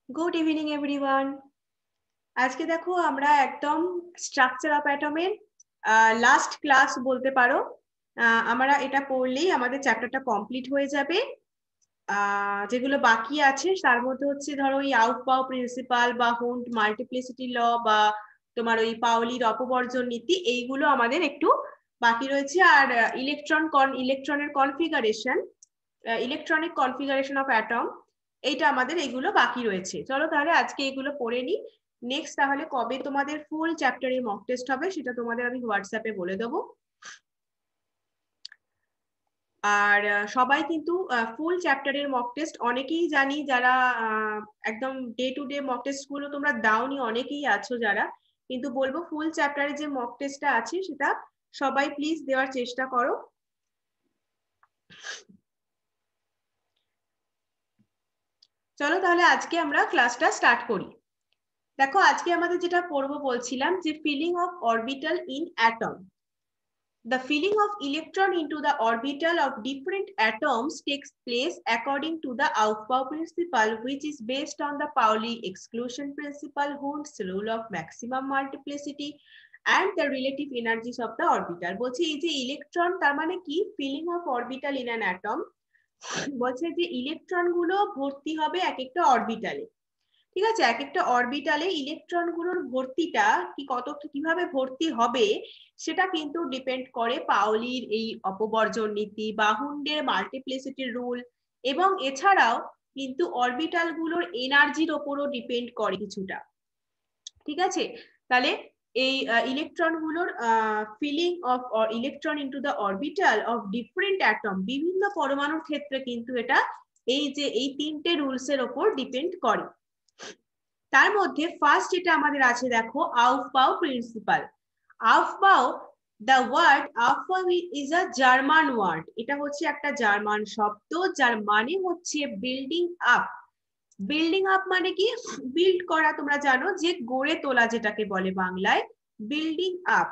Good evening everyone. আজকে দেখো আমরা একদম স্ট্রাকচার অফ অ্যাটমের লাস্ট ক্লাস বলতে পারো। আমরা এটা পড়লেই আমাদের চ্যাপ্টারটা কমপ্লিট হয়ে যাবে। যেগুলো বাকি আছে তার মধ্যে হচ্ছে ধরো ওই আউটবাউ প্রিন্সিপাল বা হুন্ড মাল্টিপ্লিসিটি ল বা তোমার ওই পাওলির অপবর্জন নীতি, এইগুলো আমাদের একটু বাকি রয়েছে। আর ইলেকট্রনের configuration, electronic configuration of atom, এইটা আমাদের এগুলো বাকি রয়েছে। চলো তাহলে আজকে এগুলো পড়ে নিই। নেক্সট তাহলে কবে তোমাদের ফুল চ্যাপ্টারে মক টেস্ট হবে সেটা তোমাদের আমি হোয়াটসঅ্যাপে বলে দেবো। আর সবাই কিন্তু ফুল চ্যাপ্টারের মক টেস্ট অনেকেই জানি, যারা একদম day to day mock test গুলো তোমরা দাওনি অনেকেই আছো যারা, কিন্তু বলবো ফুল চ্যাপ্টারে যে মক টেস্টটা আছে সেটা সবাই প্লিজ দেওয়ার চেষ্টা করো। চলো তাহলে আজকে আমরা ক্লাসটা স্টার্ট করি। দেখো আজকে আমাদের যেটা পড়বো বলছিলাম যে filling of orbital in atom. The filling of electron into the orbital of different atoms takes place according to the Aufbau principle, which is based on the Pauli exclusion principle, Hund's rule of maximum multiplicity, and the relative energies of the orbital. বলছে এই যে electron, তার মানে কি filling of orbital in an atom, বলছে যে electron গুলো ভর্তি হবে এক একটা অরবিটালে। ঠিক আছে, এক একটা অরবিটালে ইলেকট্রন গুলোর ভর্তিটা কিভাবে ভর্তি হবে সেটা কিন্তু ডিপেন্ড করে পাওলির এই অপবর্জন নীতি বা হুন্ডের মাল্টিপ্লিসিটি রুল, এবং এছাড়াও কিন্তু অরবিটাল গুলোর এনার্জির ওপরও ডিপেন্ড করে কিছুটা। ঠিক আছে, তাহলে এই ইলেকট্রন গুলোর filling of electron into the orbital of different atom, বিভিন্ন পরমাণুর ক্ষেত্রে কিন্তু এটা এই তিনটে রুলস এর ওপর ডিপেন্ড করে। তার মধ্যে ফার্স্ট যেটা আমাদের আছে দেখো aufbau principle. Aufbau, the word aufbau is a German word. এটা হচ্ছে একটা জার্মান শব্দ যার মানে হচ্ছে বিল্ডিং আপ। বিল্ডিং আপ মানে কি? বিল্ড করা, তোমরা জানো যে গড়ে তোলা যেটাকে বলে বাংলায় বিল্ডিং আপ।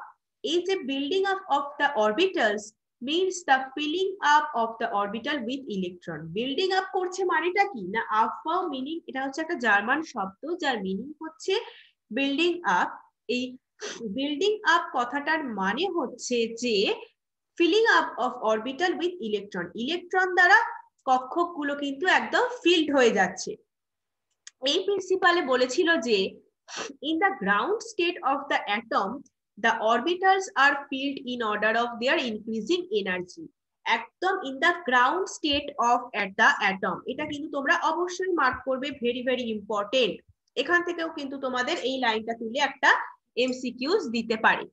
এই যে building up of the orbitals means the filling up of the orbital with electron. building up করছে মানেটা কি না, আফবাউ মিনিং, এটা হচ্ছে একটা জার্মান শব্দ যার মিনিং হচ্ছে বিল্ডিং আপ। এই বিল্ডিং আপ কথাটার মানে হচ্ছে যে filling up of orbital with electron, electron দ্বারা কক্ষকগুলো কিন্তু একদম ফিল্ড হয়ে যাচ্ছে। এই প্রিন্সিপালে বলেছিল যে in the ground state of the atom the orbitals are filled in order of their increasing energy. একদম in the ground state of the atom, এটা কিন্তু তোমরা অবশ্যই মার্ক করবে, ভেরি ভেরি ইম্পর্টেন্ট। এখান থেকেও কিন্তু তোমাদের এই লাইনটা তুলে একটা এমসিকিউজ দিতে পারে।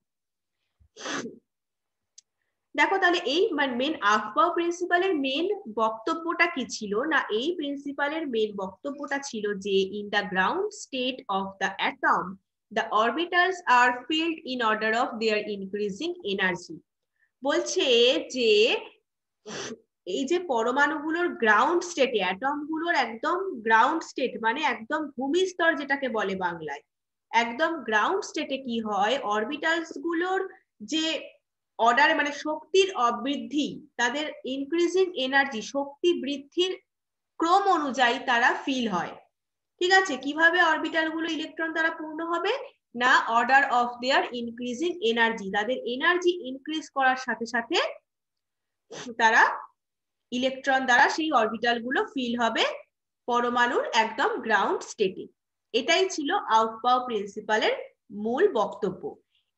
দেখো তাহলে এই মেন আফবাউ প্রিন্সিপালের মেন বক্তব্যটা কি ছিল না, এই প্রিন্সিপালের মেন বক্তব্যটা ছিল যে in the ground state of the atom the orbitals are filled in order of their increasing energy. বলছে যে এই যে পরমাণুগুলোর গ্রাউন্ড স্টেটে, অ্যাটম গুলোর একদম গ্রাউন্ড স্টেট মানে একদম ভূমিস্তর যেটাকে বলে বাংলায়, একদম গ্রাউন্ড স্টেটে কি হয়, অরবিটালস গুলোর যে অর্ডার মানে শক্তির বৃদ্ধি, তাদের ইনক্রিজিং এনার্জি, শক্তি বৃদ্ধির ক্রম অনুযায়ী তারা ফিল হয়। ঠিক আছে, কিভাবে অরবিটাল গুলো ইলেকট্রন দ্বারা পূর্ণ হবে না, order of their increasing energy, তাদের এনার্জি ইনক্রিজ করার সাথে সাথে তারা ইলেকট্রন দ্বারা সেই অরবিটাল গুলো ফিল হবে পরমাণুর একদম গ্রাউন্ড স্টেটে। এটাই ছিল আউফবাউ প্রিন্সিপালের মূল বক্তব্য।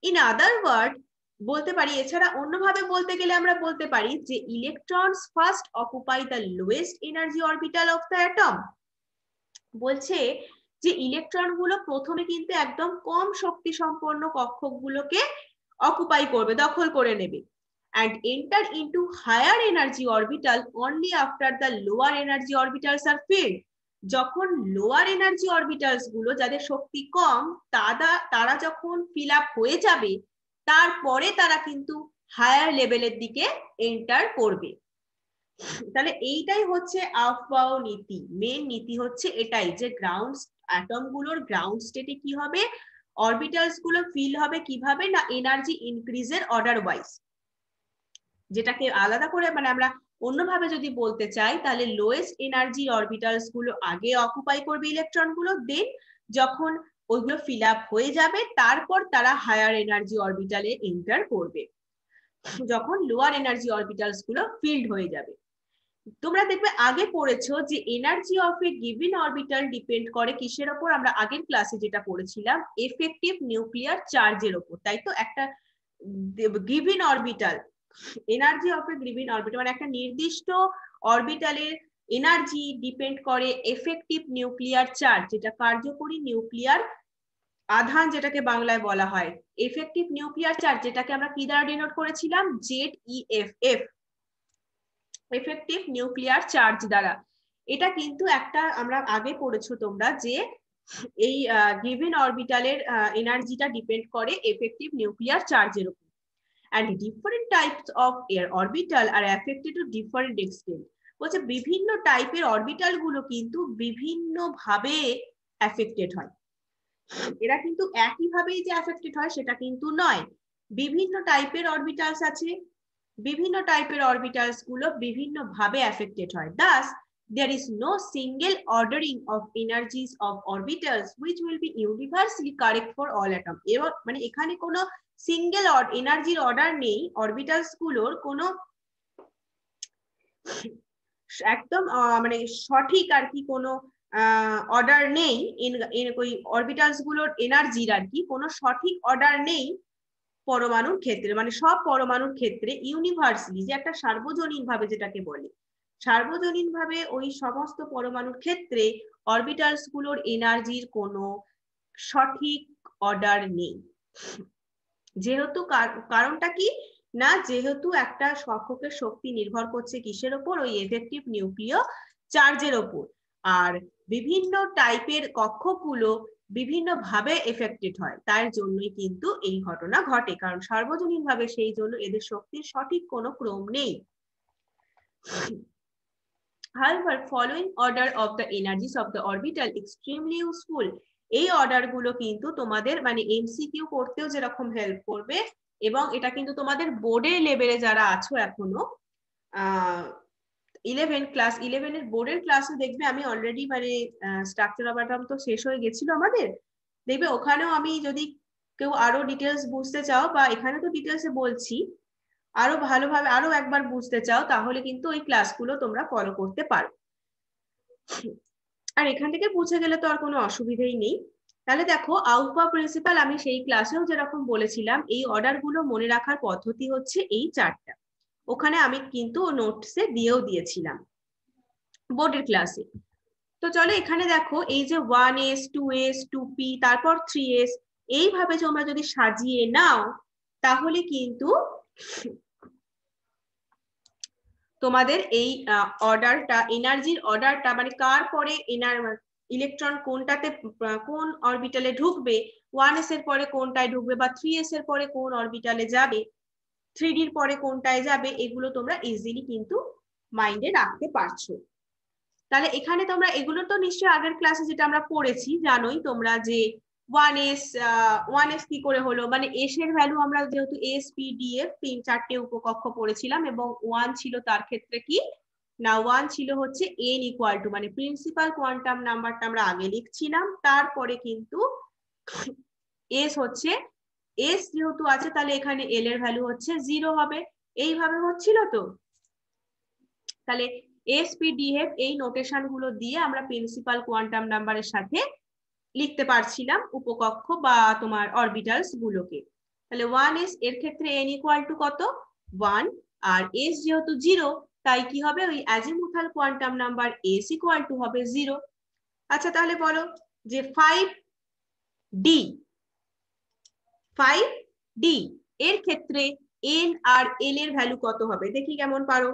ইন আদার ওয়ার্ড বলতে পারি, এছাড়া অন্যভাবে বলতে গেলে আমরা বলতে পারি যে electrons first occupy the lowest energy orbital of the atom. বলছে যে ইলেকট্রন গুলো প্রথমে কিন্তু একদম কম শক্তি সম্পন্ন কক্ষকগুলোকে অকুপাই করবে, দখল করে নেবে, and enter into higher energy orbital only after the lower energy orbitals are filled. যখন লোয়ার এনার্জি অরবিটালস গুলো যাদের শক্তি কম তারা যখন ফিল আপ হয়ে যাবে, তারপরে তারা কিন্তু হায়ার লেভেলের দিকে এন্টার করবে। তাহলে এইটাই হচ্ছে আফবাউ নীতি, মেন নীতি হচ্ছে এটাই যে গ্রাউন্ড অ্যাটম গুলোর গ্রাউন্ড স্টেটে কি হবে, অরবিটালস গুলো ফিল হবে কিভাবে না, এনার্জি ইনক্রিজের অর্ডার ওয়াইজ, যেটাকে আলাদা করে মানে আমরা অন্যভাবে যদি বলতে চাই তাহলে লোয়েস্ট এনার্জি অরবিটালস গুলো আগে অকুপাই করবে ইলেকট্রন গুলো, দেন যখন ওইগুলো ফিল আপ হয়ে যাবে তারপর তারা হায়ার এনার্জি অরবিটালে এন্টার করবে, যখন লোয়ার এনার্জি অরবিটালস গুলো ফিল্ড হয়ে যাবে। তোমরা দেখবে আগে পড়েছো যে energy of a given orbital depend করে কিসের ওপর, আমরা আগের ক্লাসে যেটা পড়েছিলাম এফেক্টিভ নিউক্লিয়ার চার্জের ওপর, তাই তো? একটা given orbital, energy of a given orbital মানে একটা নির্দিষ্ট অরবিটালের এনার্জি ডিপেন্ড করে এফেক্টিভ নিউক্লিয়ার চার্জ, যেটা কার্যকরী নিউক্লিয়ার আধান যেটাকে বাংলায় বলা হয়, এফেক্টিভ নিউক্লিয়ার চার্জ যেটাকে আমরা কি দ্বারা ডিনোট করেছিলাম, ZEFF, এফেক্টিভ নিউক্লিয়ার চার্জ দ্বারা। এটা কিন্তু একটা আমরা আগে পড়েছো তোমরা যে এই গিভেন অরবিটালের এনার্জিটা ডিপেন্ড করে এফেক্টিভ নিউক্লিয়ার চার্জের উপর। and different types of air orbital are affected to different extent। বলছে বিভিন্ন টাইপের অরবিটাল গুলো কিন্তু বিভিন্ন ভাবে এফেক্টেড হয়, এরা কিন্তু একই ভাবেই যে এফেক্টেড হয় সেটা কিন্তু নয়, বিভিন্ন টাইপের অরবিটালস আছে, বিভিন্ন টাইপের অরবিটালস গুলো বিভিন্ন ভাবে এফেক্টেড হয়। Thus there is no single ordering of energies of orbitals which will be universally correct for all atoms। এবার মানে এখানে কোনো সিঙ্গেল এনার্জির অর্ডার নেই, অরবিটালস গুলোর কোনো একদম মানে সঠিক আর কি কোনো অর্ডার নেই, ওই অরবিটালস গুলোর এনার্জির আর কি কোনো সঠিক অর্ডার নেই পরমাণুর ক্ষেত্রে, মানে সব পরমাণুর ক্ষেত্রে ইউনিভার্সালি, যে একটা সার্বজনীন ভাবে যেটাকে বলে, সার্বজনীন ভাবে ওই সমস্ত পরমাণুর ক্ষেত্রে অরবিটালস গুলোর এনার্জির কোনো সঠিক অর্ডার নেই। যেহেতু কারণটা কি না, যেহেতু একটা সক্ষকের শক্তি নির্ভর করছে কিসের ওপর, ওই এফেক্টিভ নিউক্লিয় চার্জের ওপর, আর বিভিন্ন টাইপের কক্ষকগুলো বিভিন্ন ভাবে এফেক্টেড হয়, তার জন্যই কিন্তু এই ঘটনা ঘটে, কারণ সার্বজনীন ভাবে সেই জন্য এদের শক্তির সঠিক কোনো ক্রম নেই। However, following order of the energies of the orbital extremely useful। এই অর্ডার গুলো কিন্তু তোমাদের মানে এমসিকিউ করতেও যেরকম হেল্প করবে, এবং এটা কিন্তু তোমাদের বোর্ডের লেভেলে যারা আছো এখনো ক্লাস 11 এর বোর্ডের ক্লাসে দেখবে আমি অলরেডি মানে স্ট্রাকচার অফ অ্যাটম তো শেষ হয়ে গেছিল আমাদের, দেখবে ওখানেও আমি যদি কেউ আরো ডিটেলস বুঝতে চাও বা এখানে তো ডিটেলসে বলছি, আরো ভালোভাবে আরো একবার বুঝতে চাও তাহলে কিন্তু ওই ক্লাসগুলো তোমরা ফলো করতে পারো, আর এখান থেকে বুঝে গেলে তো আর কোনো অসুবিধাই নেই। তাহলে দেখো আউটপা প্রিন্সিপাল আমি সেই ক্লাসেও যেরকম বলেছিলাম এই অর্ডার গুলো মনে রাখার পদ্ধতি হচ্ছে এই চারটা, ওখানে আমি কিন্তু নোটসে দিয়েও দিয়েছিলাম বোর্ডের ক্লাসে। তো চলো এখানে দেখো এই যে 1s 2s 2p তারপর 3s এইভাবে তোমরা যদি সাজিয়ে নাও তাহলে কিন্তু তোমাদের এই অর্ডারটা এনার্জির অর্ডারটা মানে কার পরে ইলেকট্রন কোনটাতে কোন অরবিটালে ঢুকবে, 1s এর পরে কোনটায় ঢুকবে বা 3s এর পরে কোন অরবিটালে যাবে, 3d এর পরে কোনটায় যাবে, এগুলো তোমরা ইজিলি কিন্তু মাইন্ডে রাখতে পারছো। তাহলে এখানে তোমরা এগুলো তো নিশ্চয়ই আগের ক্লাসে যেটা আমরা পড়েছি জানোই তোমরা যে 1s কি করে হলো, মানে এস এর ভ্যালু আমরা যেহেতু এস পি ডি এফ চারটে উপকক্ষ পড়েছিলাম এবং 1 ছিল তার ক্ষেত্রে কি না 1 ছিল হচ্ছে n ইকুয়াল টু মানে প্রিন্সিপাল কোয়ান্টাম নাম্বারটা আমরা আগে লিখছিলাম, তারপরে কিন্তু এস হচ্ছে এস যেহেতু আছে তাহলে এখানে এল এর ভ্যালু হচ্ছে 0 হবে, এইভাবে হচ্ছিল তো। তাহলে এসপিডিএফ এই নোটেশন গুলো দিয়ে আমরা প্রিন্সিপাল কোয়ান্টাম নাম্বারের সাথে লিখতে পারছিলাম উপকক্ষ বা তোমার অরবিটালস গুলোকে। তাহলে 1s এর ক্ষেত্রে n ইকুয়াল টু কত 1, আর s যেহেতু 0 তাই কি হবে ওই azimuthal quantum number s equal to হবে 0। আচ্ছা তাহলে বলো যে 5d এর ক্ষেত্রে n আর l এর ভ্যালু কত হবে, দেখি কেমন পারো।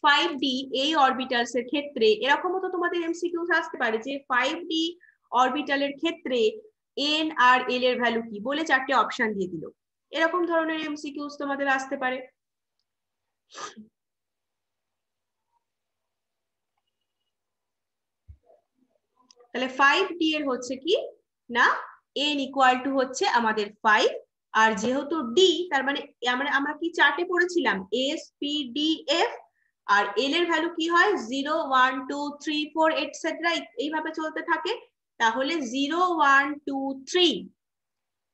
5d এই অরবিটালস এর ক্ষেত্রে এরকমও তো তোমাদের এমসিকিউস আসতে পারে যে 5d অরবিটালের ক্ষেত্রে n আর l এর ভ্যালু কি বলে চারটে অপশন দিয়ে দিল, এরকম ধরনের এমসিকিউস তোমাদের আসতে পারে। তাহলে 5d এর হচ্ছে কি না n ইকুয়াল টু হচ্ছে আমাদের 5 আর যেহেতু ডি, তার মানে আমরা কি চার্টে পড়েছিলাম এস পি ডি এফ, আর এল এর ভ্যালু কি হয় 0 1 2 3 4 এটসেট্রা, এইভাবে চলতে থাকে। তাহলে 0 1 2 3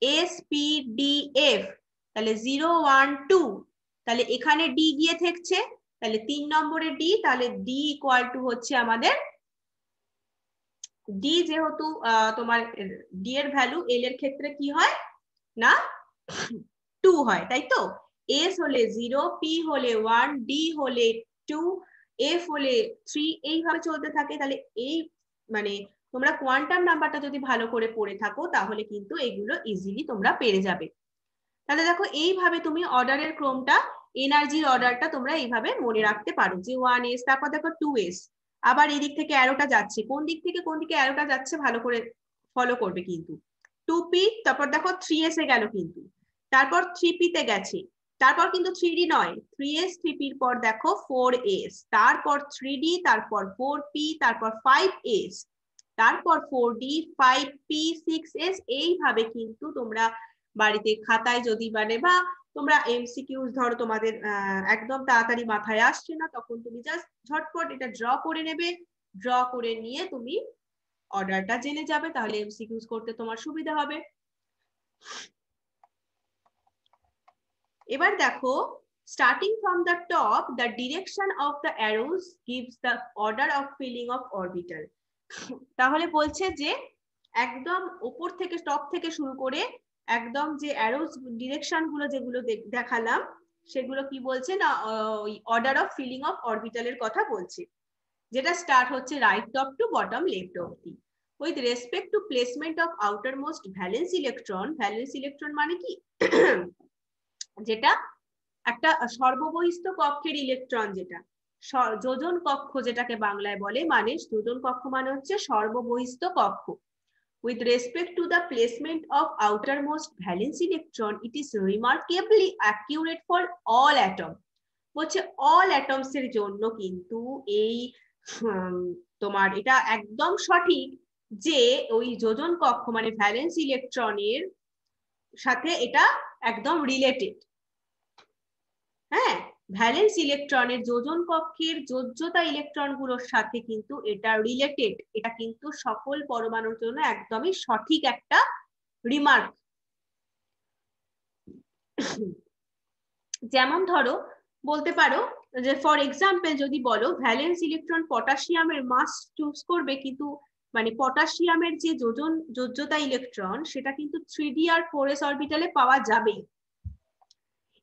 এস পি ডি এফ, তাহলে 0 1 2, তাহলে এখানে ডি গিয়ে থাকছে, তাহলে 3 নম্বরে ডি, তাহলে ডি ইকুয়াল টু হচ্ছে আমাদের ডি, যেহেতু তোমার ডি এর ভ্যালু এল এর ক্ষেত্রে কি হয় না 2 হয়, তাই তো। এস হলে 0, পি হলে 1, ডি হলে 2, এফ হলে 3, এইভাবে চলতে থাকে। তাহলে এই মানে তোমরা কোয়ান্টাম নাম্বারটা যদি ভালো করে পড়ে থাকো তাহলে কিন্তু এগুলো ইজিলি তোমরা পেরে যাবে। তাহলে দেখো এইভাবে তুমি অর্ডারের ক্রমটা, এনার্জির অর্ডারটা তোমরা এইভাবে মনে রাখতে পারো যে 1s, তারপর দেখো 2s, আবার এই দিক থেকে অ্যারোটা যাচ্ছে, কোন দিক থেকে কোন দিকে অ্যারোটা যাচ্ছে ভালো করে ফলো করবে কিন্তু। 2p, তারপর দেখো 3s এ গেল কিন্তু, তারপর 3p তে গেছে, তারপর কিন্তু 3d নয়, 3s 3p এর পর দেখো 4s, তারপর 3d, তারপর 4p, তারপর 5s, তারপর 4d, 5p, 6s, এইভাবে কিন্তু তোমরা বাড়িতে খাতায় যদি বা তোমরা এমসিকিউজ ধরো তোমাদের একদম তাড়াতাড়ি মাথায় আসছে না, তখন তুমি জাস্ট ঝটপট এটা ড্র করে নেবে, ড্র করে নিয়ে তুমি অর্ডারটা জেনে যাবে, তাহলে এমসিকিউজ করতে তোমার সুবিধা হবে। এবার দেখো, starting from the top, the direction of the arrows gives the order of filling of orbital. তাহলে বলছে যে একদম উপর থেকে, টপ থেকে শুরু করে একদম যে অ্যারোস ডিরেকশন গুলো যেগুলো দেখালাম, সেগুলো কি বলছে না অর্ডার অফ ফিলিং অফ অরবিটালের কথা বলছে, যেটা স্টার্ট হচ্ছে right top to bottom left অবধি। With respect to placement of outer most valence electron, valence electron মানে কি যেটা একটা সর্ববহিস্থ কক্ষের ইলেকট্রন, যেটা যোজন কক্ষ যেটাকে বাংলায় বলে, মানে যোজন কক্ষ মানে হচ্ছে সর্ববহিস্থ কক্ষ। With respect to the placement of outermost valence electron, it is remarkably accurate for all atoms. বলছে all atoms এর জন্য কিন্তু এই তোমার এটা একদম সঠিক যে ওই যোজন কক্ষ মানে ভ্যালেন্স ইলেকট্রনের সাথে এটা একদম রিলেটেড। হ্যাঁ, ভ্যালেন্স ইলেকট্রনের যোজন কক্ষের যোজ্যতা ইলেকট্রন গুলোর সাথে কিন্তু এটা রিলেটেড, এটা কিন্তু সকল পরমাণুর জন্য একদমই সঠিক একটা রিমার্ক। যেমন ধরো বলতে পারো যে ফর এক্সাম্পল যদি বলো ভ্যালেন্স ইলেকট্রন পটাশিয়ামের মাস চুজ করবে, কিন্তু মানে পটাশিয়ামের যে যোজ্যতা ইলেকট্রন সেটা কিন্তু 3d আর 4s অরবিটালে পাওয়া যাবে।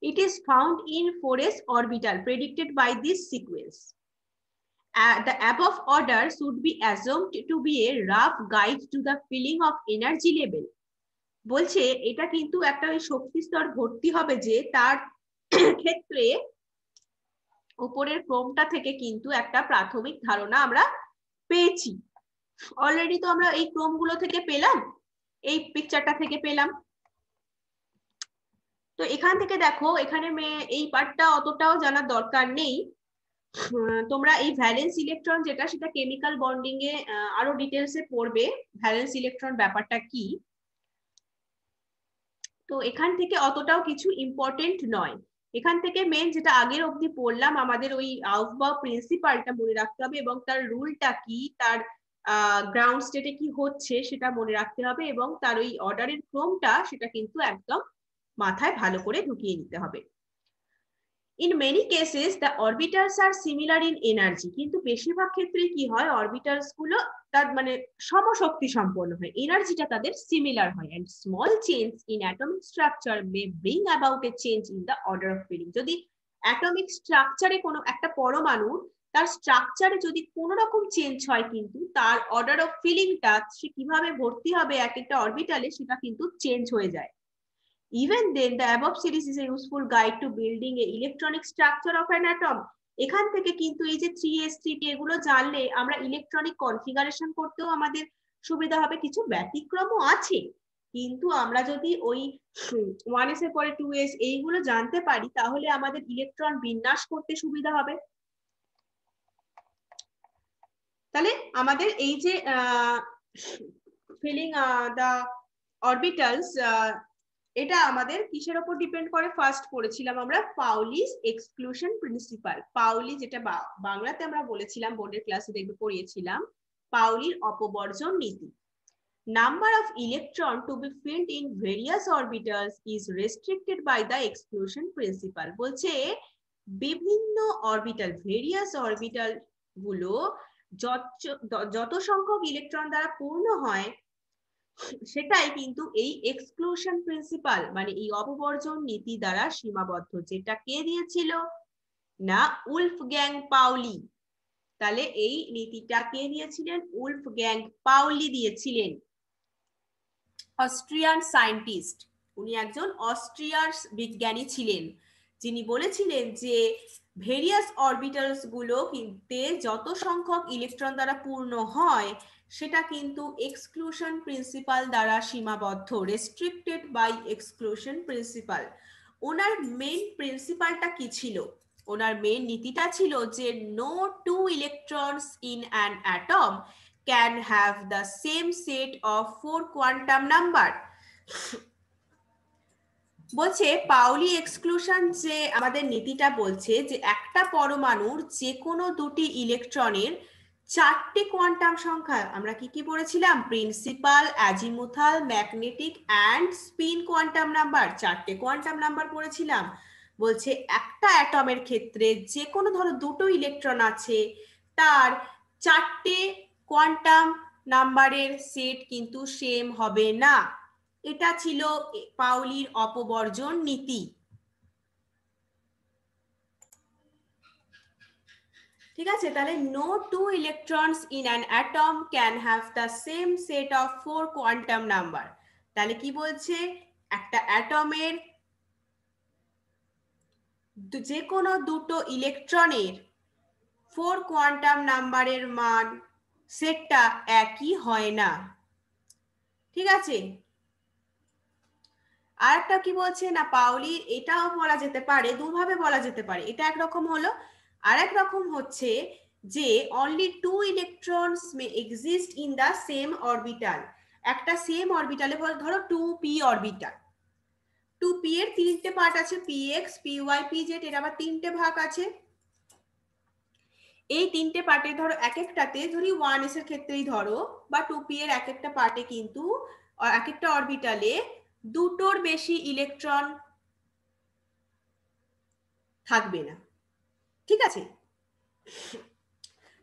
It is found in 4s orbital predicted by this sequence. The above order should be assumed to be a rough guide to the filling of energy level. বলছে এটা কিন্তু একটা ওই শক্তি স্তর ভর্তি হবে যে তার ক্ষেত্রে উপরের ক্রমটা থেকে কিন্তু একটা প্রাথমিক ধারণা আমরা পেয়েছি। অলরেডি তো আমরা এই ক্রমগুলো থেকে পেলাম, এই পিকচারটা থেকে পেলাম। তো এখান থেকে দেখো এখানে এই পার্টটা অতটাও জানার দরকার নেই, তোমরা এই ভ্যালেন্স ইলেকট্রন যেটা সেটা কেমিক্যাল বন্ডিং এ আরো ডিটেলসে পড়বে ভ্যালেন্স ইলেকট্রন ব্যাপারটা কি। তো এখান থেকে অতটাও কিছু ইম্পর্টেন্ট নয়, এখান থেকে মেন যেটা আগের অবধি পড়লাম আমাদের ওই আউফবাউ প্রিন্সিপালটা মনে রাখতে হবে, এবং তার রুলটা কি, তার গ্রাউন্ড স্টেটে কি হচ্ছে সেটা মনে রাখতে হবে, এবং তার ওই অর্ডারের ক্রমটা সেটা কিন্তু একদম মাথায় ভালো করে ঢুকিয়ে নিতে হবে। In many cases the orbitals are similar in energy, কিন্তু বেশিরভাগ ক্ষেত্রে কি হয় অরবিটালস গুলো তার মানে সমশক্তি সম্পন্ন হয়, এনার্জিটা তাদের সিমিলার হয়, and small change in atomic structure may bring about a change in the order of filling. যদি অ্যাটমিক স্ট্রাকচারে কোনো একটা পরমাণু তার স্ট্রাকচারে যদি কোনো রকম চেঞ্জ হয় কিন্তু তার অর্ডার অফ ফিলিংটা সে কিভাবে ভর্তি হবে এক একটা অরবিটালে সেটা কিন্তু চেঞ্জ হয়ে যায়। Even then, the above series is a useful guide to building a electronic structure of an atom. এখান থেকে কিন্তু এই যে 3s 3p এগুলো জানলে আমরা ইলেকট্রনিক কনফিগারেশন করতেও আমাদের সুবিধা হবে। কিছু ব্যতিক্রমও আছে, কিন্তু আমরা যদি ওই 1s এর পরে 2s এইগুলো জানতে পারি তাহলে আমাদের ইলেকট্রন বিন্যাস করতে সুবিধা হবে। তাহলে আমাদের এই যে ফিলিং দ্য অরবিটালস এটা আমাদের কিসের উপর ডিপেন্ড করে? ফার্স্ট পড়েছিলাম আমরা পাউলিস এক্সক্লুশন প্রিন্সিপাল। পাউলি যেটা বাংলাতে আমরা বলেছিলাম, বোর্ডের ক্লাসে দেখবে পড়িয়েছিলাম, পাউলির অপবর্জন নীতি। Number of electron to be filled in various orbitals is restricted by the exclusion principle. বলছে বিভিন্ন অরবিটাল, ভেরিয়াস অরবিটাল গুলো যত সংখ্যক ইলেকট্রন দ্বারা পূর্ণ হয় সেটাই কিন্তু এই এক্সক্লুশন প্রিন্সিপাল মানে এই অপবর্জন নীতি দ্বারা সীমাবদ্ধ। যেটা কে দিয়েছিল? না উলফগ্যাং পাউলি। তাহলে এই নীতিটা কে দিয়েছিলেন? উলফগ্যাং পাউলি দিয়েছিলেন, অস্ট্রিয়ান সায়েন্টিস্ট। উনি একজন অস্ট্রিয়ার বিজ্ঞানী ছিলেন, যিনি বলেছিলেন যে ভেরিয়াস অরবিটালস গুলো কিন্তু যত সংখ্যক ইলেকট্রন দ্বারা পূর্ণ হয় সেটা কিন্তু এক্সক্লুশন প্রিন্সিপাল দ্বারা সীমাবদ্ধ, রেস্ট্রিক্টেড বাই এক্সক্লুশন প্রিন্সিপাল। ওনার মেইন প্রিন্সিপালটা কি ছিল? ওনার মেইন নীতিটা ছিল যে no two electrons in an atom can have the same set of 4 quantum number. বলছে পাউলি এক্সক্লুশন যে আমাদের নীতিটা বলছে যে একটা পরমাণুর যে কোনো দুটি ইলেকট্রনের 4টে কোয়ান্টাম সংখ্যা, আমরা কি কি পড়েছিলাম? Principal, azimuthal, magnetic and spin quantum number, 4টে কোয়ান্টাম নাম্বার পড়েছিলাম। বলছে একটা অ্যাটমের ক্ষেত্রে যে কোনো ধরো দুটো ইলেকট্রন আছে, তার 4টে কোয়ান্টাম নাম্বারের সেট কিন্তু সেম হবে না। এটা ছিল পাউলির অপবর্জন নীতি। ঠিক আছে, তাহলে no two electrons in an atom can have the same set of 4 quantum number। তাহলে কি বলছে? একটা অ্যাটমের যে কোনো দুটো ইলেকট্রনের 4 কোয়ান্টাম নাম্বারের মান সেটটা একই হয় না। ঠিক আছে, আর একটা কি বলছে না পাউলি, এটাও বলা যেতে পারে, দুভাবে বলা যেতে পারে। এটা একরকম হলো, আর এক রকম হচ্ছে যে only two electrons may exist in the same orbital। একটা সেম অরবিটালে ধরো 2p অরবিটাল, 2p এর তিনটে পার্ট আছে, px py pz, এর আবার তিনটে ভাগ আছে। এই তিনটে পার্টে ধরো এক একটাতে, ধরি 1s এর ক্ষেত্রেই ধরো বা 2p এর এক একটা পার্টে কিন্তু এক একটা অরবিটালে দুটোর বেশি ইলেকট্রন থাকবে না। ঠিক আছে,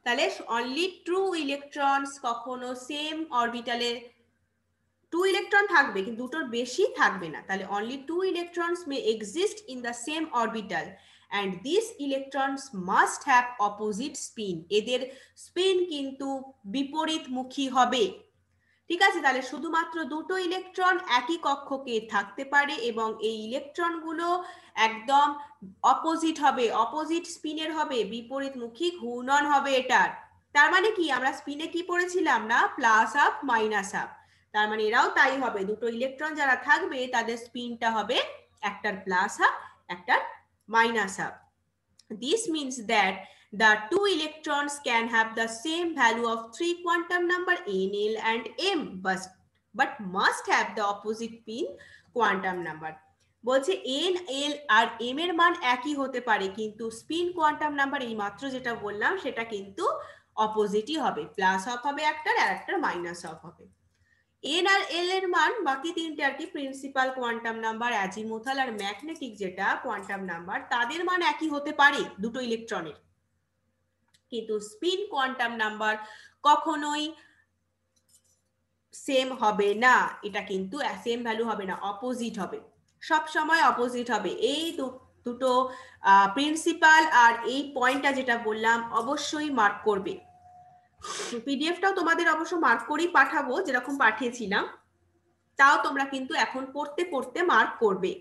তাহলে অনলি ট্রু ইলেকট্রনস কখনো সেম অরবিটালে 2 ইলেকট্রন থাকবে কিন্তু দুটোর বেশি থাকবে না। তাহলে only 2 electrons May exist in the same orbital and these electrons must have opposite spin। এদের স্পিন কিন্তু বিপরীতমুখী হবে। ঠিক আছে, তাহলে শুধুমাত্র দুটো ইলেকট্রন একই কক্ষকে থাকতে পারে এবং এই ইলেকট্রনগুলো একদম অপোজিট হবে, অপোজিট স্পিনের হবে, বিপরীতমুখী ঘূর্ণন হবে এটার। তার মানে কি আমরা স্পিনে কি পড়েছিলাম না? Plus up minus up. তার মানে এরাও তাই হবে, দুটো ইলেকট্রন যারা থাকবে তাদের স্পিনটা হবে একটার প্লাস আপ একটার minus up. This means that the two electrons can have the same value of 3 quantum number n, l and m, but must have the opposite spin quantum number। বলছে n, l আর m এর মান একই হতে পারে কিন্তু spin quantum number এই মাত্র যেটা বললাম সেটা কিন্তু অপোজিটই হবে, প্লাস অফ হবে একটার আর একটার মাইনাস অফ হবে। এন আর এল এর মান বাকি তিনটে আর কি, প্রিন্সিপাল কোয়ান্টাম নাম্বার, অ্যাজিমুথাল আর ম্যাগনেটিক যেটা কোয়ান্টাম নাম্বার, তাদের মান একই হতে পারে দুটো ইলেকট্রনের, কিন্তু স্পিন কোয়ান্টাম নাম্বার কখনোই সেম হবে না। এটা কিন্তু সেম ভ্যালু হবে না, অপোজিট হবে, সব সময় অপোজিট হবে। এই দুটো প্রিন্সিপাল আর এই পয়েন্টটা যেটা বললাম অবশ্যই মার্ক করবে। পিডিএফটাও তোমাদের অবশ্য মার্ক করেই পাঠাবো যেরকম পাঠিয়েছিলাম, তাও তোমরা কিন্তু এখন পড়তে পড়তে মার্ক করবে,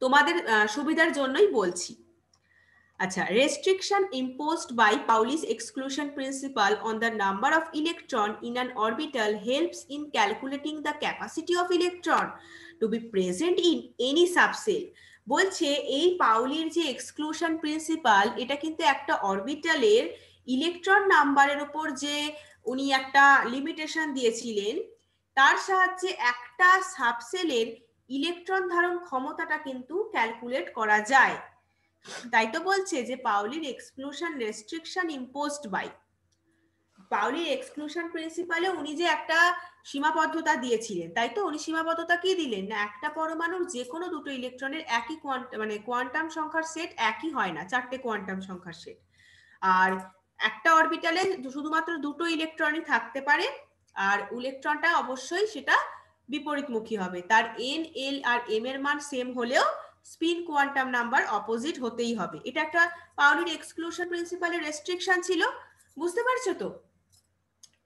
তোমাদের সুবিধার জন্যই বলছি। আচ্ছা, restriction imposed by Pauli's exclusion principle on the number of electron in an orbital helps in calculating the capacity of electron to be present in any subcell। বলছে এই পাউলির যে এক্সক্লুশন প্রিন্সিপাল, এটা কিন্তু একটা অরবিটালের ইলেকট্রন নাম্বারের উপর যে উনি একটা লিমিটেশন দিয়েছিলেন, তার সাহায্যে একটা সাবসেলের ইলেকট্রন ধারণ ক্ষমতাটা কিন্তু ক্যালকুলেট করা যায়। তাই তো বলছে যে পাউলির এক্সক্লুশন রেস্ট্রিকশন ইম্পোজড বাই, পাউলির এক্সক্লুশন প্রিন্সিপালে উনি যে একটা সীমাবদ্ধতা দিয়েছিলেন, তাই তো উনি সীমাবদ্ধতা কি দিলেন না একটা পরমাণুর যে কোনো দুটো ইলেকট্রনের একই কোয়ান্টাম সংখ্যার সেট একই হয় না, চারটে কোয়ান্টাম সংখ্যার সেট। আর একটা অরবিটালে শুধুমাত্র দুটো ইলেকট্রনই থাকতে পারে, আর ইলেকট্রনটা অবশ্যই সেটা বিপরীতমুখী হবে, তার এন এল আর এম এর মান সেম হলেও স্পিন কোয়ান্টাম নাম্বার অপোজিট হতেই হবে। এটা একটা পাউলির এক্সক্লুশন প্রিন্সিপালের রেস্ট্রিকশন ছিল, বুঝতে পারছো তো?